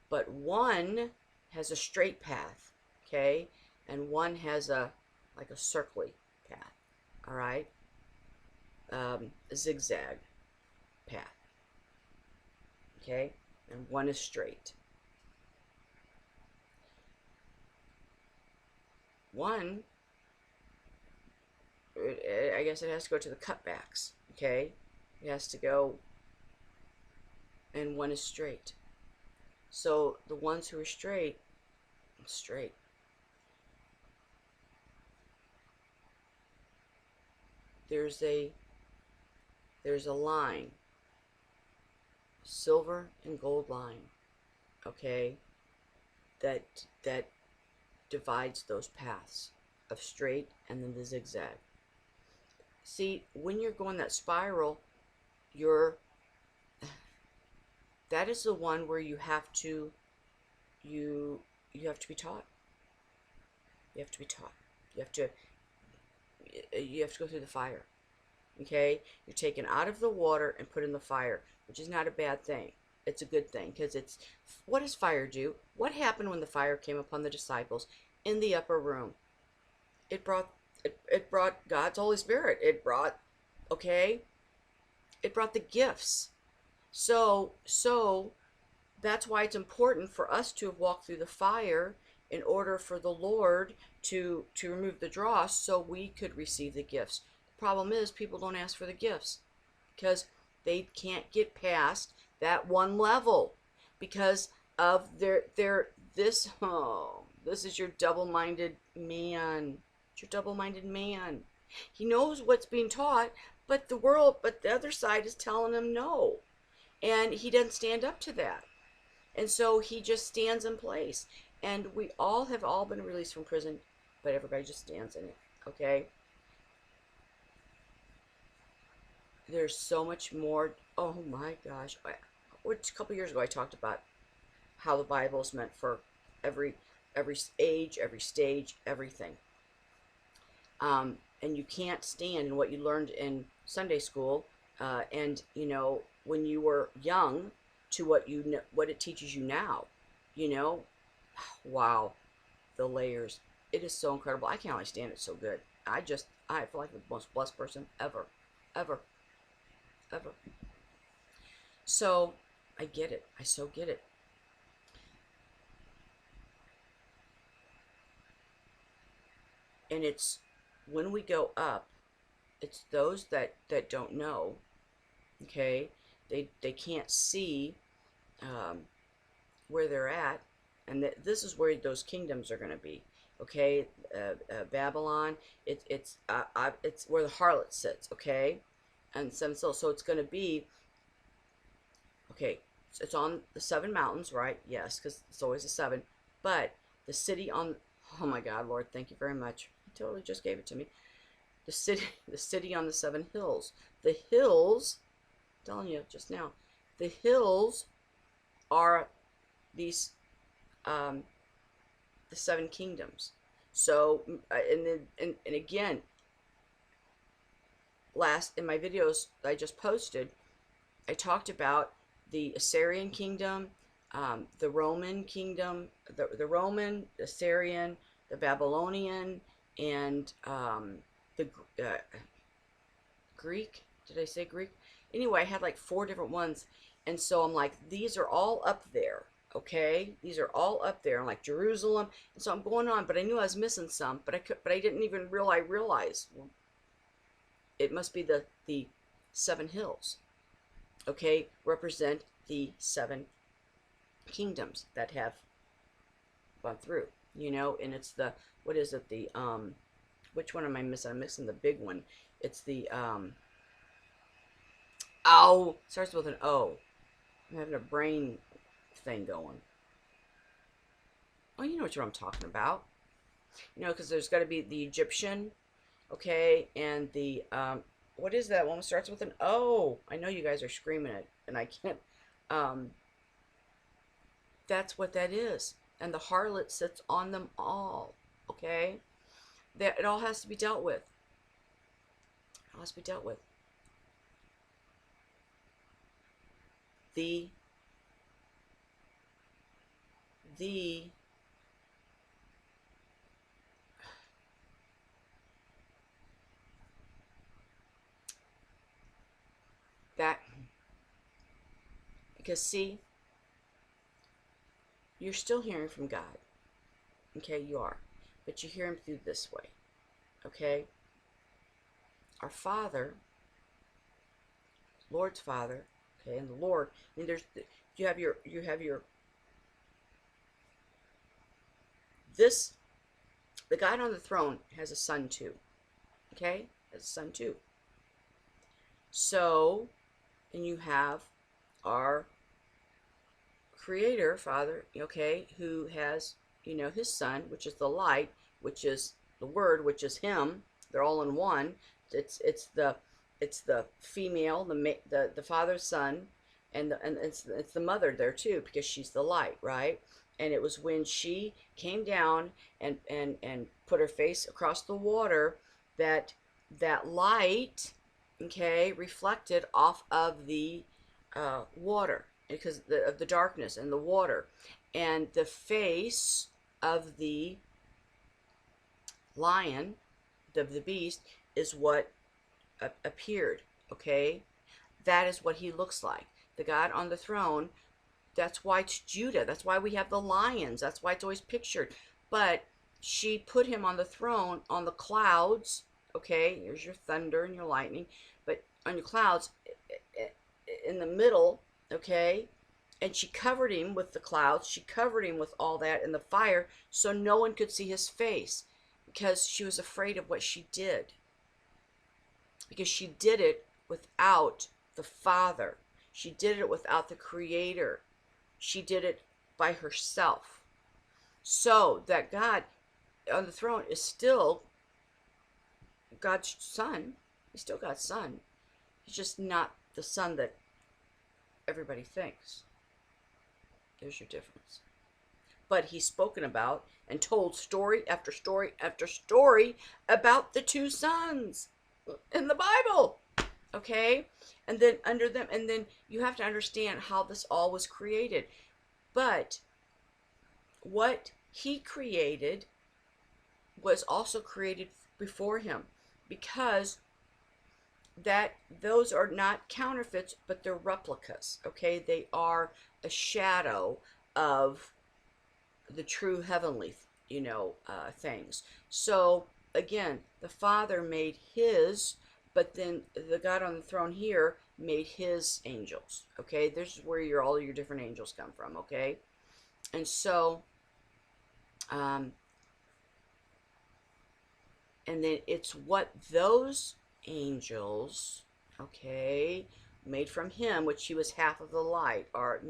But one has a straight path. Okay, and one has a like a circly path. All right, a zigzag path. Okay, and one is straight. One, I guess it has to go to the cutbacks. Okay, it has to go, and one is straight. So the ones who are straight, straight. There's a line, silver and gold line. Okay, that divides those paths of straight and then the zigzag. See, when you're going that spiral, you're that is the one where you have to you have to be taught. You have to be taught. You have to go through the fire. Okay, you're taken out of the water and put in the fire, which is not a bad thing. It's a good thing, because it's what does fire do? What happened when the fire came upon the disciples in the upper room? It brought it brought God's Holy Spirit. Okay, it brought the gifts. So that's why it's important for us to have walked through the fire in order for the Lord to remove the dross, so we could receive the gifts. The problem is people don't ask for the gifts because they can't get past that one level because of their this this is your double-minded man. It's your double-minded man. He knows what's being taught, but the other side is telling him no. And he doesn't stand up to that. And so he just stands in place. And we all have been released from prison, but everybody just stands in it. Okay? There's so much more. Oh my gosh. A couple years ago I talked about how the Bible is meant for every age, every stage, everything. And you can't stand in what you learned in Sunday school, and when you were young, to what it teaches you now. You know, wow, the layers. It is so incredible. I can't understand it so good. I feel like the most blessed person ever, ever, ever. So I get it. I so get it. And it's when we go up, it's those that don't know. Okay, they can't see um, where they're at, and this is where those kingdoms are going to be. Okay, Babylon. It's where the harlot sits. Okay, and so it's going to be okay. So it's on the seven mountains, right? Yes, because it's always a seven. But the city on, oh my God, Lord, thank you very much. He totally just gave it to me. The city on the seven hills. The hills, I'm telling you just now, the hills are these the seven kingdoms. So and again, last in my videos that I just posted, I talked about the Assyrian kingdom, the Roman kingdom, the Roman, the Assyrian, the Babylonian, and the Greek. Did I say Greek? Anyway, I had like 4 different ones, and so I'm like, these are all up there. Okay, these are all up there. I'm like Jerusalem, and so I'm going on, but I knew I was missing some, but I didn't even realize well, it must be the seven hills. Okay, represent the seven kingdoms that have gone through. And it's the what is it? The which one am I missing? I'm missing the big one. It's the ow, starts with an O. I'm having a brain thing going. Oh, you know what I'm talking about. Because there's got to be the Egyptian, okay, and the what is that one that starts with an O? I know you guys are screaming it, and I can't. That's what that is, and the harlot sits on them all. Okay, that it all has to be dealt with. It all has to be dealt with. The that because see, you're still hearing from God. Okay, you are, but you hear him through this way. Okay, our Father, Lord's Father. Okay, and the Lord. I mean, you have your this. The God on the throne has a son too. Okay, has a son too. So, and you have our Creator, Father, okay, who has, his Son, which is the light, which is the Word, which is Him. They're all in one. It's the female, the Father's Son, and it's the mother there too, because she's the light, right? And it was when she came down and put her face across the water that light, okay, reflected off of the water because of the darkness and the water, and the face of the lion, of the beast, is what appeared. Okay, that is what he looks like. The God on the throne. That's why it's Judah. That's why we have the lions. That's why it's always pictured. But she put him on the throne on the clouds. Okay, here's your thunder and your lightning, but on your clouds in the middle. Okay, and she covered him with the clouds. She covered him with all that in the fire, so no one could see his face, because she was afraid of what she did. Because she did it without the Father. She did it without the Creator. She did it by herself. So that God on the throne is still God's Son. He's still God's Son. He's just not the Son that everybody thinks. There's your difference. but he's spoken about and told story after story after story about the two sons in the Bible. Okay? And then under them, and then you have to understand how this all was created. But what he created was also created before him, because that those are not counterfeits, but they're replicas. Okay, they are a shadow of the true heavenly, things. So again, the Father made his, but then the God on the throne here made his angels. Okay, this is where all your different angels come from. Okay, and so um, and then it's what those angels, okay, made from him, which he was half of the light, are,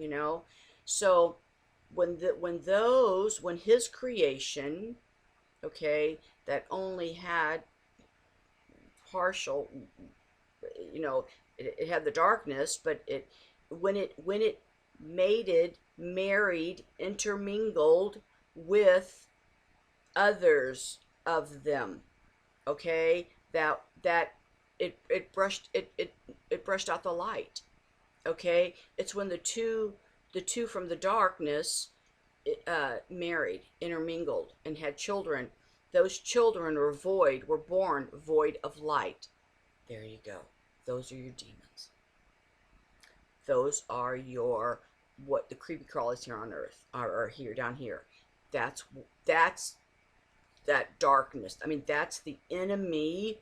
so when his creation, okay, that only had partial, it had the darkness, but when it mated, married, intermingled with others of them, okay, that it brushed out the light. Okay, it's when the two from the darkness married, intermingled, and had children. Those children were born void of light. There you go. Those are your demons. Those are your, what the creepy crawlies here on earth are here, down here. That's that darkness. I mean, that's the enemy.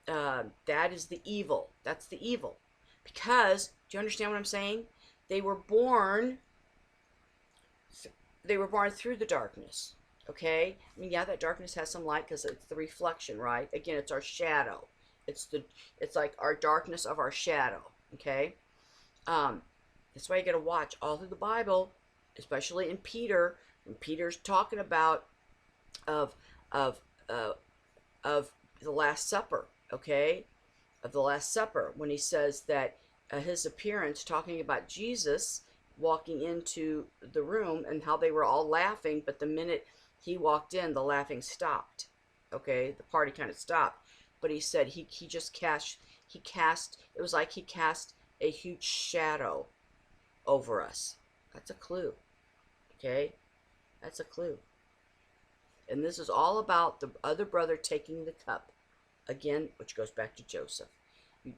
That is the evil. That's the evil. Because, do you understand what I'm saying? They were born. They were born through the darkness. Okay. I mean, yeah, that darkness has some light because it's the reflection, right? Again, it's our shadow. It's like our darkness of our shadow. Okay. That's why you got to watch all through the Bible, especially in Peter, when Peter's talking about of of uh, of the Last Supper, okay, of the Last Supper, when he says that his appearance, talking about Jesus walking into the room and how they were all laughing, but the minute he walked in, the laughing stopped. Okay, the party kind of stopped. But he said he just cast, it was like he cast a huge shadow over us. That's a clue. Okay, that's a clue. And this is all about the other brother taking the cup. Again, which goes back to Joseph.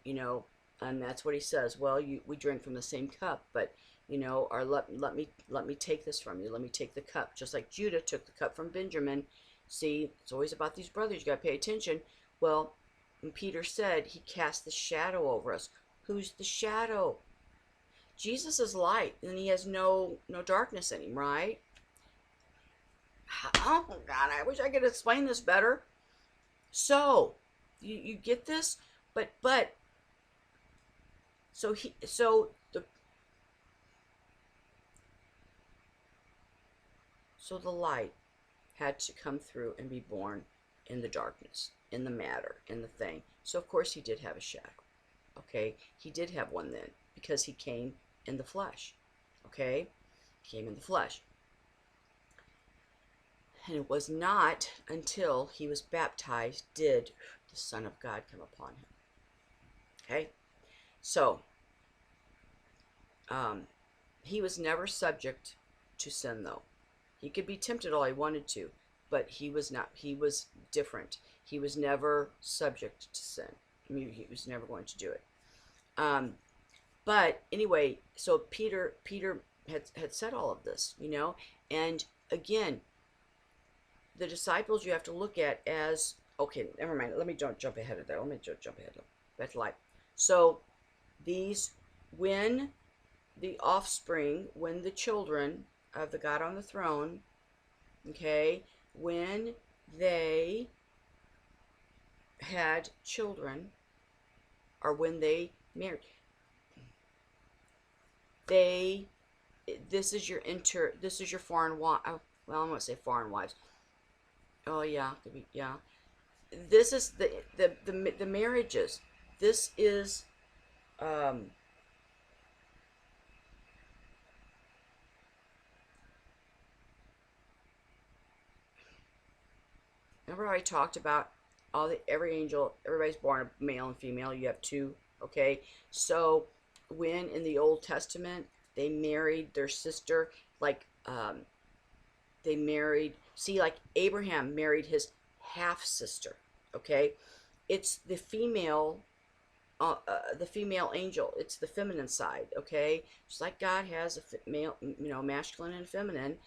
And that's what he says. Well, we drink from the same cup, but or let me take this from you. Let me take the cup. Just like Judah took the cup from Benjamin. See, it's always about these brothers. You got to pay attention. Well, when Peter said he cast the shadow over us. Who's the shadow? Jesus is light, and he has no darkness in him, right? Oh God, I wish I could explain this better. So, you get this, but so the light had to come through and be born in the darkness, in the matter, in the thing. So of course he did have a shadow. Okay, he did have one then, because he came in the flesh. Okay, he came in the flesh. And it was not until he was baptized did the Son of God come upon him. Okay, so he was never subject to sin, though. He could be tempted all he wanted to, but he was not. He was different. He was never subject to sin. I mean, he was never going to do it. But anyway, so Peter had said all of this, and again, the disciples you have to look at as, okay, never mind. Let me don't jump ahead of that. Let me jump ahead of that light. So when the offspring, when the children of the God on the throne, okay, when they had children, or when they married, this is your foreign wife. Well, I'm going to say foreign wives. Oh yeah, could be, yeah. This is the marriages. This is Remember how I talked about every angel, everybody's born male and female. You have two, okay? So when in the Old Testament they married their sister, like they married, see, like Abraham married his half sister, okay? It's the female angel. It's the feminine side, okay? Just like God has a male, masculine and feminine.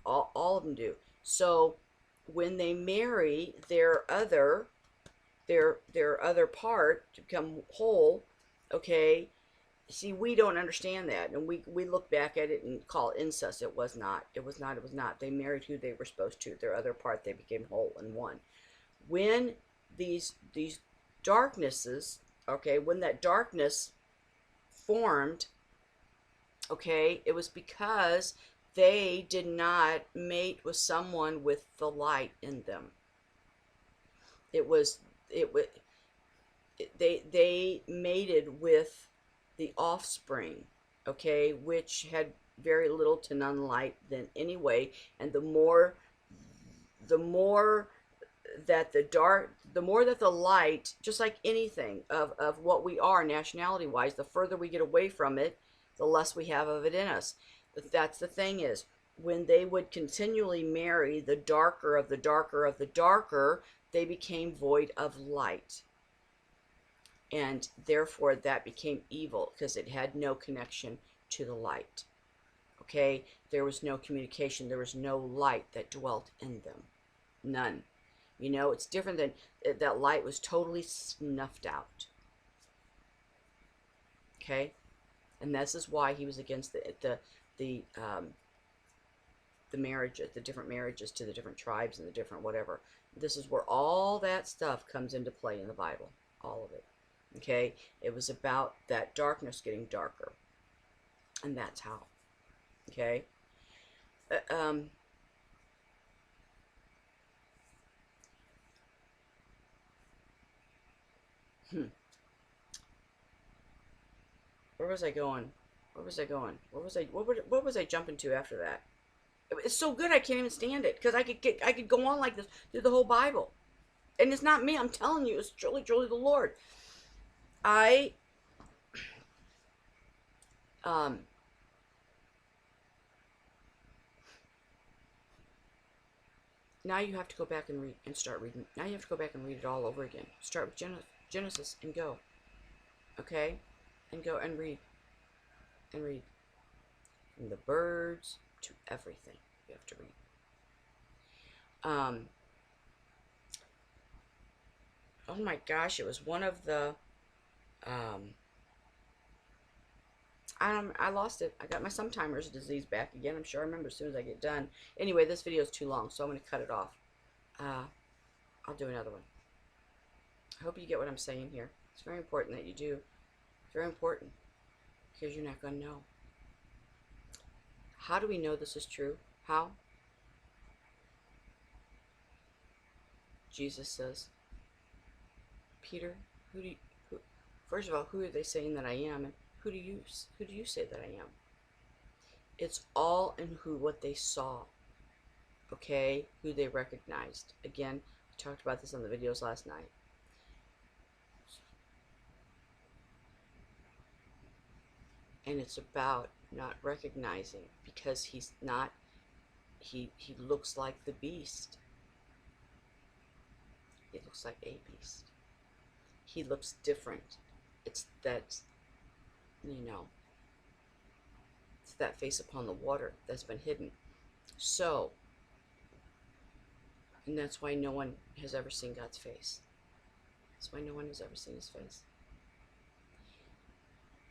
All of them do. So when they marry their other part to become whole, okay? See, we don't understand that, and we look back at it and call it incest. It was not. It was not. It was not. They married who they were supposed to. Their other part, they became whole in one. When these darknesses, okay, when that darkness formed, okay, it was because they did not mate with someone with the light in them. It was it was they mated with the offspring, okay, which had very little to none light then anyway, and the more that the more that the light, just like anything of what we are nationality wise, the further we get away from it, the less we have of it in us. But that's the thing is, when they would continually marry the darker of the darker of the darker, they became void of light. And therefore that became evil because it had no connection to the light. Okay? There was no communication. There was no light that dwelt in them. None. It's different than that light was totally snuffed out. Okay? And this is why he was against the marriages, the different marriages to the different tribes and the different whatever. This is where all that stuff comes into play in the Bible. All of it. Okay? It was about that darkness getting darker. And that's how. Okay? Where was I going? Where was I going? What was I jumping to after that? It's so good I can't even stand it because I could go on like this through the whole Bible. And it's not me, I'm telling you, it's truly the Lord. I now you have to go back and read and start reading. Now you have to go back and read it all over again. Start with Genesis and go. Okay? And go and read. And read. From the birds to everything you have to read. Oh my gosh, it was one of the I lost it. I got my sometimer's disease back again. I'm sure I remember as soon as I get done. Anyway, this video is too long, so I'm going to cut it off. I'll do another one. I hope you get what I'm saying here. It's very important that you do. It's very important because you're not going to know. How do we know this is true? How? Jesus says, Peter, first of all, who are they saying that I am? And who do you say that I am? It's all in what they saw. Okay? Who they recognized. Again, I talked about this on the videos last night. And it's about not recognizing because he's not, he looks like the beast. He looks like a beast. He looks different. It's that, it's that face upon the water that's been hidden. So, and that's why no one has ever seen God's face. That's why no one has ever seen his face.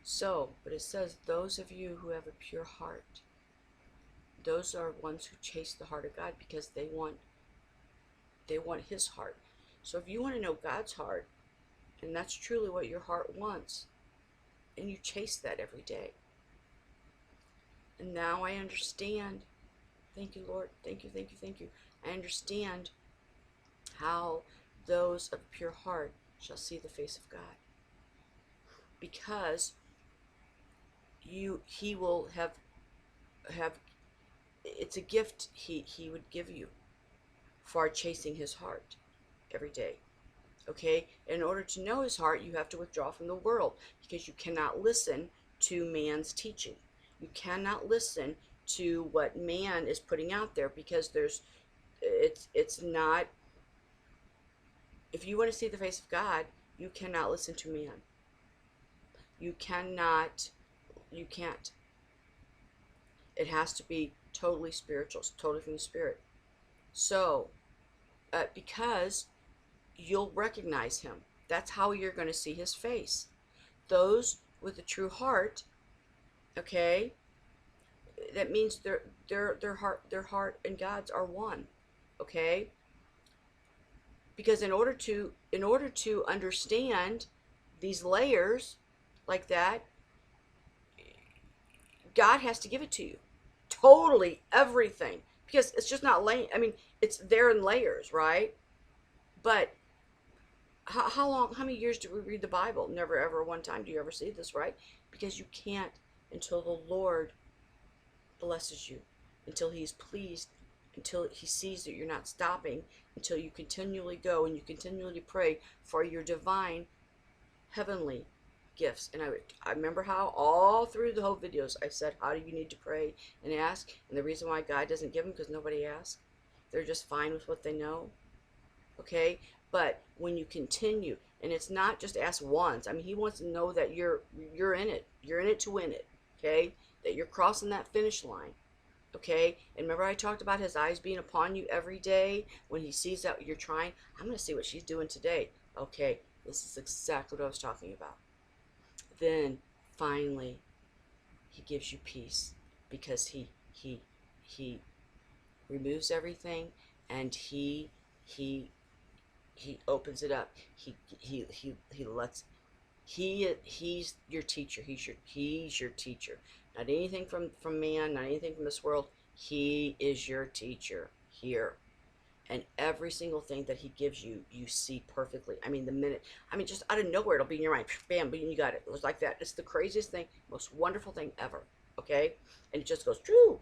So, but it says, those of you who have a pure heart, those are ones who chase the heart of God because they want his heart. So if you want to know God's heart, and that's truly what your heart wants, and you chase that every day. And now I understand. Thank you, Lord. Thank you, thank you, thank you. I understand how those of pure heart shall see the face of God. Because he will have it's a gift he would give you for chasing his heart every day. Okay? In order to know his heart, you have to withdraw from the world, because you cannot listen to man's teaching. You cannot listen to what man is putting out there, because it's not, if you want to see the face of God, you cannot listen to man. You cannot, you can't. It has to be totally spiritual, totally from the Spirit. So, because you'll recognize him. That's how you're going to see his face. Those with a true heart, okay, that means their heart and God's are one, okay? Because in order to understand these layers like that, God has to give it to you. Totally everything. Because it's just not laying, I mean, it's there in layers, right? But how many years do we read the Bible? Never ever one time do you ever see this, right? Because you can't until the Lord blesses you, until he's pleased, until he sees that you're not stopping, until you continually go and you continually pray for your divine heavenly gifts. And I remember how all through the whole videos I said, how do you need to pray and ask? And the reason why God doesn't give them, because nobody asks. They're just fine with what they know. Okay? But when you continue, and it's not just ask once. I mean, he wants to know that you're in it. You're in it to win it. Okay? That you're crossing that finish line. Okay? And remember I talked about his eyes being upon you every day when he sees that you're trying. I'm going to see what she's doing today. Okay, this is exactly what I was talking about. Then finally he gives you peace, because he removes everything, and he opens it up. He lets, he's your teacher. He's your teacher. Not anything from man, not anything from this world. He is your teacher here. And every single thing that he gives you, you see perfectly. I mean, just out of nowhere, it'll be in your mind. Bam, boom, you got it. It was like that. It's the craziest thing, most wonderful thing ever. Okay? And it just goes, true.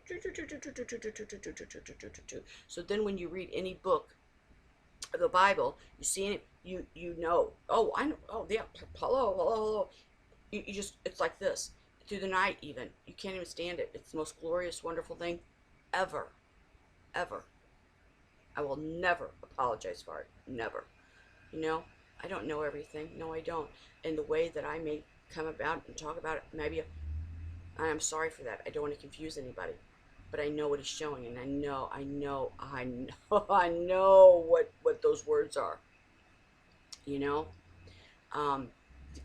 So then when you read any book of the Bible, you see it, you know, oh, I know, oh, yeah, hello. You just, it's like this. Through the night even. You can't even stand it. It's the most glorious, wonderful thing ever. Ever. I will never apologize for it. Never. You know, I don't know everything. No, I don't. And the way that I may come about and talk about it, maybe I'm sorry for that. I don't want to confuse anybody. But I know what he's showing, and I know what those words are. You know?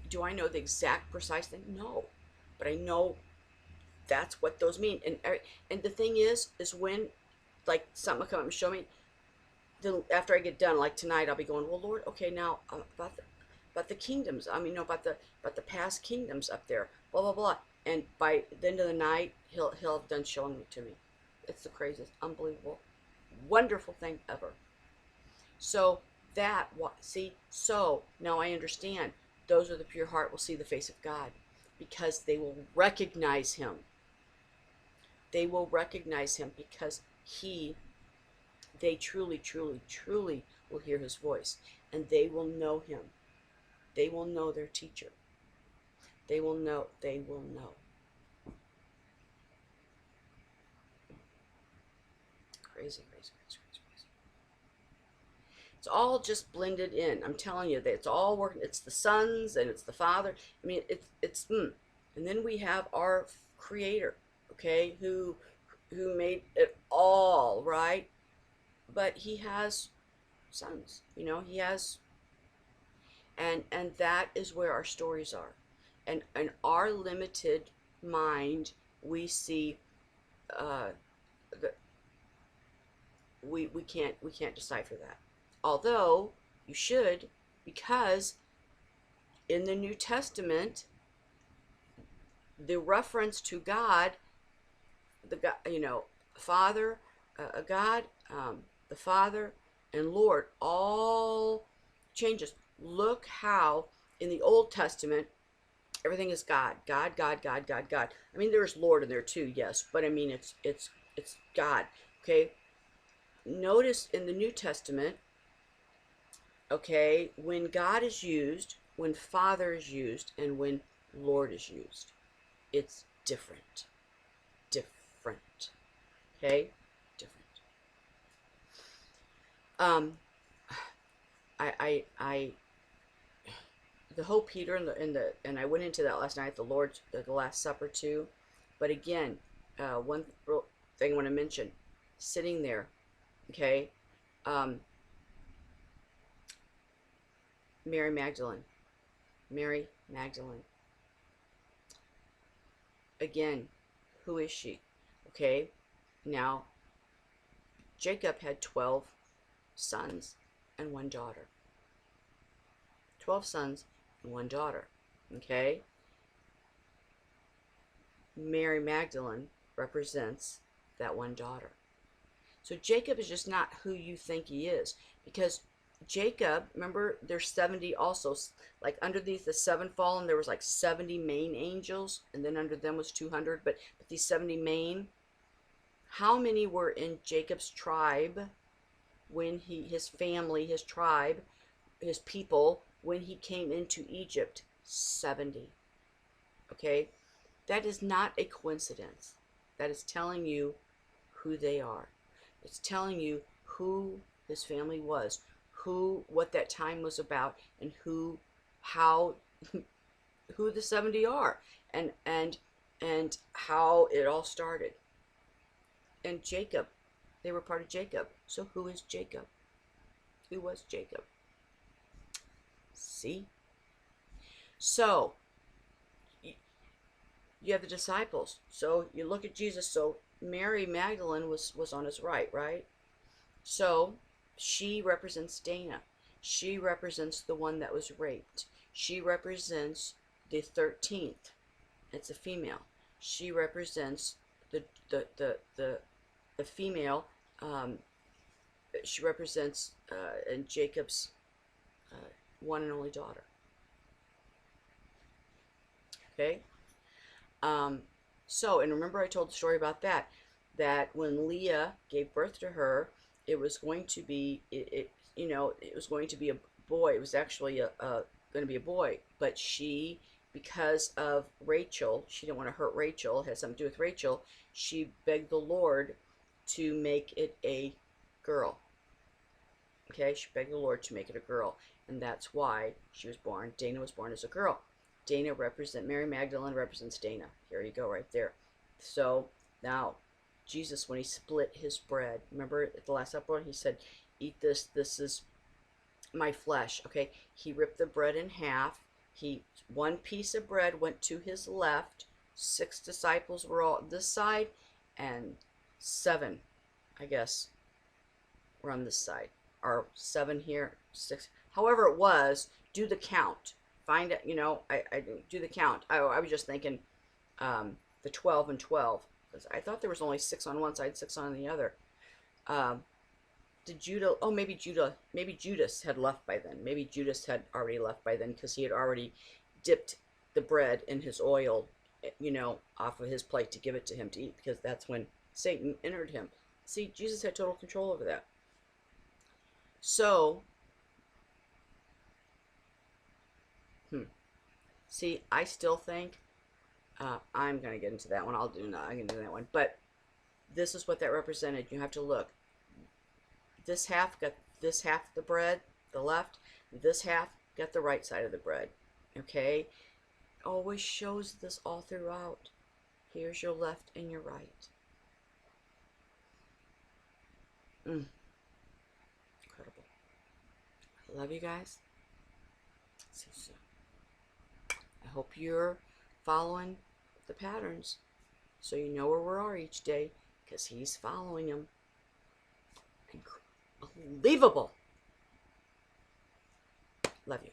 Do I know the exact precise thing? No. But I know that's what those mean. And the thing is when, like, something will come up and show me, then after I get done, like tonight, I'll be going, well, Lord, okay, now about the kingdoms. I mean, no, about the past kingdoms up there, blah blah blah. And by the end of the night, he'll have done showing it to me. It's the craziest, unbelievable, wonderful thing ever. So so now I understand. Those with a pure heart will see the face of God, because they will recognize him. They will recognize him, because they truly will hear his voice, and they will know him. They will know their teacher. They will know. Crazy. It's all just blended in. I'm telling you that it's all working. It's the sons and it's the father. I mean, and then we have our creator, okay, who made it all, right? But he has sons, you know, he has, and that is where our stories are. And in our limited mind, we see we can't decipher that. Although you should, because in the New Testament, the reference to God, Father, God, the Father and Lord, all changes. Look how in the Old Testament everything is God. I mean, there's Lord in there too, yes, but I mean it's God. Okay, notice in the New Testament, okay, when God is used, when Father is used, and when Lord is used, it's different. Different. Okay? Different. Um, I the whole Peter and I went into that last night, the Last Supper too. But again, one thing I want to mention, sitting there, okay, um, Mary Magdalene, Mary Magdalene. Again, who is she? Okay, now Jacob had 12 sons and one daughter. 12 sons and one daughter. Okay, Mary Magdalene represents that one daughter. So Jacob is just not who you think he is, because Jacob, remember, there's 70 also, like underneath the seven fallen, there was like 70 main angels, and then under them was 200, but these 70 main, how many were in Jacob's tribe when his family, his tribe, his people, when he came into Egypt? 70. Okay? That is not a coincidence. That is telling you who they are. It's telling you who his family was, what that time was about, and how, who the 70 are, and how it all started. And Jacob, they were part of Jacob. So who is Jacob? Who was Jacob? See? So, you have the disciples. So you look at Jesus. So Mary Magdalene was on his right? So she represents Dana. She represents the one that was raped. She represents the 13th. It's a female. She represents the female. She represents and Jacob's one and only daughter. Okay. So, and remember I told the story about that when Leah gave birth to her, it was going to be, it was going to be a boy. It was actually going to be a boy, but she, because of Rachel, she didn't want to hurt Rachel, it had something to do with Rachel, she begged the Lord to make it a girl. Okay, she begged the Lord to make it a girl, and that's why she was born. Dana was born as a girl. Mary Magdalene represents Dana. Here you go, right there. So now, Jesus, when he split his bread, remember at the Last Supper, he said, "Eat this. This is my flesh." Okay, he ripped the bread in half. One piece of bread went to his left. 6 disciples were all this side, and 7, I guess, were on this side, or 7 here, 6. However it was, do the count. Find it, I do the count. I was just thinking the 12 and 12, because I thought there was only 6 on one side, 6 on the other. Did Judah, maybe Judas had left by then. Maybe Judas had already left by then, because he had already dipped the bread in his oil, off of his plate to give it to him to eat, because that's when Satan entered him. See, Jesus had total control over that. So, see, I still think, I'm going to get into that one. I'm going to do that one. But this is what that represented. You have to look. This half got this half of the bread, the left. This half got the right side of the bread. Okay? Always shows this all throughout. Here's your left and your right. Incredible. I love you guys. See you soon. I hope you're following the patterns so you know where we are each day, because he's following them. Unbelievable. Love you.